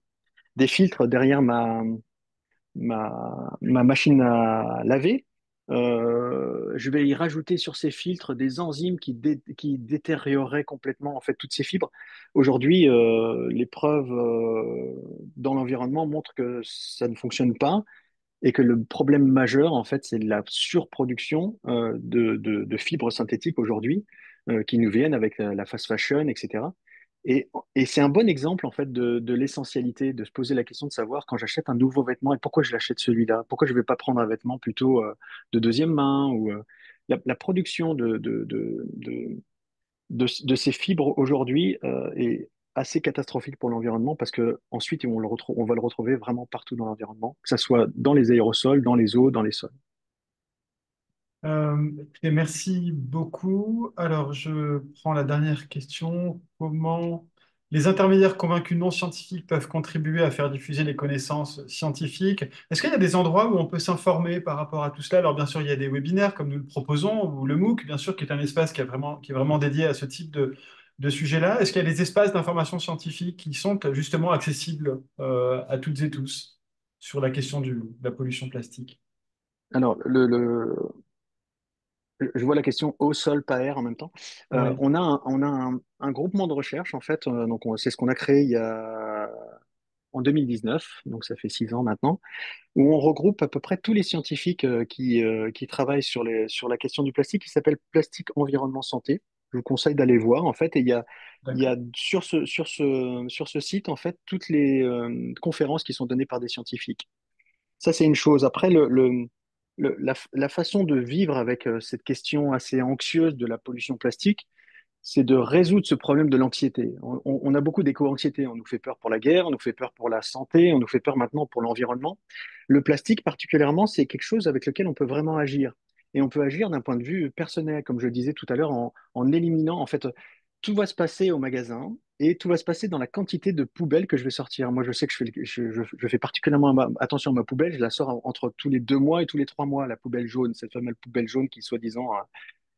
Des filtres derrière ma machine à laver, je vais y rajouter sur ces filtres des enzymes qui détérioreraient complètement en fait toutes ces fibres. Aujourd'hui, les preuves dans l'environnement montrent que ça ne fonctionne pas et que le problème majeur, en fait, c'est la surproduction de fibres synthétiques aujourd'hui qui nous viennent avec la fast fashion, etc. Et c'est un bon exemple, en fait, de l'essentialité, de se poser la question de savoir quand j'achète un nouveau vêtement et pourquoi je l'achète celui-là, pourquoi je ne vais pas prendre un vêtement plutôt de deuxième main ou la production de ces fibres aujourd'hui est assez catastrophique pour l'environnement parce que ensuite on va le retrouver vraiment partout dans l'environnement, que ce soit dans les aérosols, dans les eaux, dans les sols. Écoutez, merci beaucoup. Alors, je prends la dernière question. Comment les intermédiaires convaincus non scientifiques peuvent contribuer à faire diffuser les connaissances scientifiques? Est-ce qu'il y a des endroits où on peut s'informer par rapport à tout cela? Alors, bien sûr, il y a des webinaires comme nous le proposons, ou le MOOC, bien sûr, qui est un espace qui est vraiment dédié à ce type de sujet-là. Est-ce qu'il y a des espaces d'information scientifique qui sont justement accessibles à toutes et tous sur la question de la pollution plastique? Alors, je vois la question eau, sol, pas air en même temps. Oui, On a un groupement de recherche, en fait, c'est ce qu'on a créé en 2019, donc ça fait 6 ans maintenant, où on regroupe à peu près tous les scientifiques qui travaillent sur la question du plastique, qui s'appelle Plastique Environnement Santé. Je vous conseille d'aller voir, en fait, et il y d'accord. a sur ce site, en fait, toutes les conférences qui sont données par des scientifiques. Ça, c'est une chose. Après, la façon de vivre avec cette question assez anxieuse de la pollution plastique, c'est de résoudre ce problème de l'anxiété. On a beaucoup d'éco-anxiété. On nous fait peur pour la guerre, on nous fait peur pour la santé, on nous fait peur maintenant pour l'environnement. Le plastique, particulièrement, c'est quelque chose avec lequel on peut vraiment agir. Et on peut agir d'un point de vue personnel, comme je le disais tout à l'heure, en éliminant, en fait, tout va se passer au magasin et tout va se passer dans la quantité de poubelles que je vais sortir. Moi, je sais que je fais particulièrement attention à ma poubelle. Je la sors entre tous les 2 mois et tous les 3 mois, la poubelle jaune, cette fameuse poubelle jaune qui, soi-disant,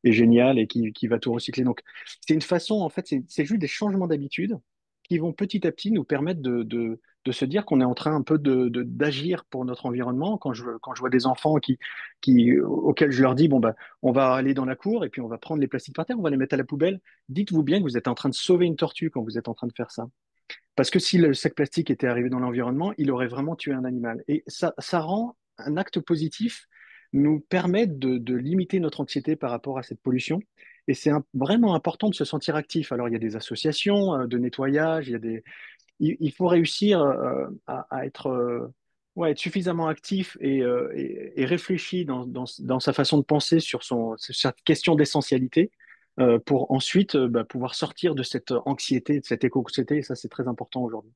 est génial et qui va tout recycler. Donc, c'est une façon, en fait, c'est juste des changements d'habitude qui vont petit à petit nous permettre de se dire qu'on est en train un peu d'agir pour notre environnement. Quand je vois des enfants auxquels je leur dis, bon, bah, on va aller dans la cour et puis on va prendre les plastiques par terre, on va les mettre à la poubelle, dites-vous bien que vous êtes en train de sauver une tortue quand vous êtes en train de faire ça. Parce que si le sac plastique était arrivé dans l'environnement, il aurait vraiment tué un animal. Et ça rend un acte positif, nous permet de limiter notre anxiété par rapport à cette pollution. Et c'est vraiment important de se sentir actif. Alors, il y a des associations de nettoyage, il faut réussir à être, ouais, être suffisamment actif et réfléchi dans sa façon de penser sur cette question d'essentialité pour ensuite pouvoir sortir de cette anxiété, de cette éco-anxiété. Et ça, c'est très important aujourd'hui.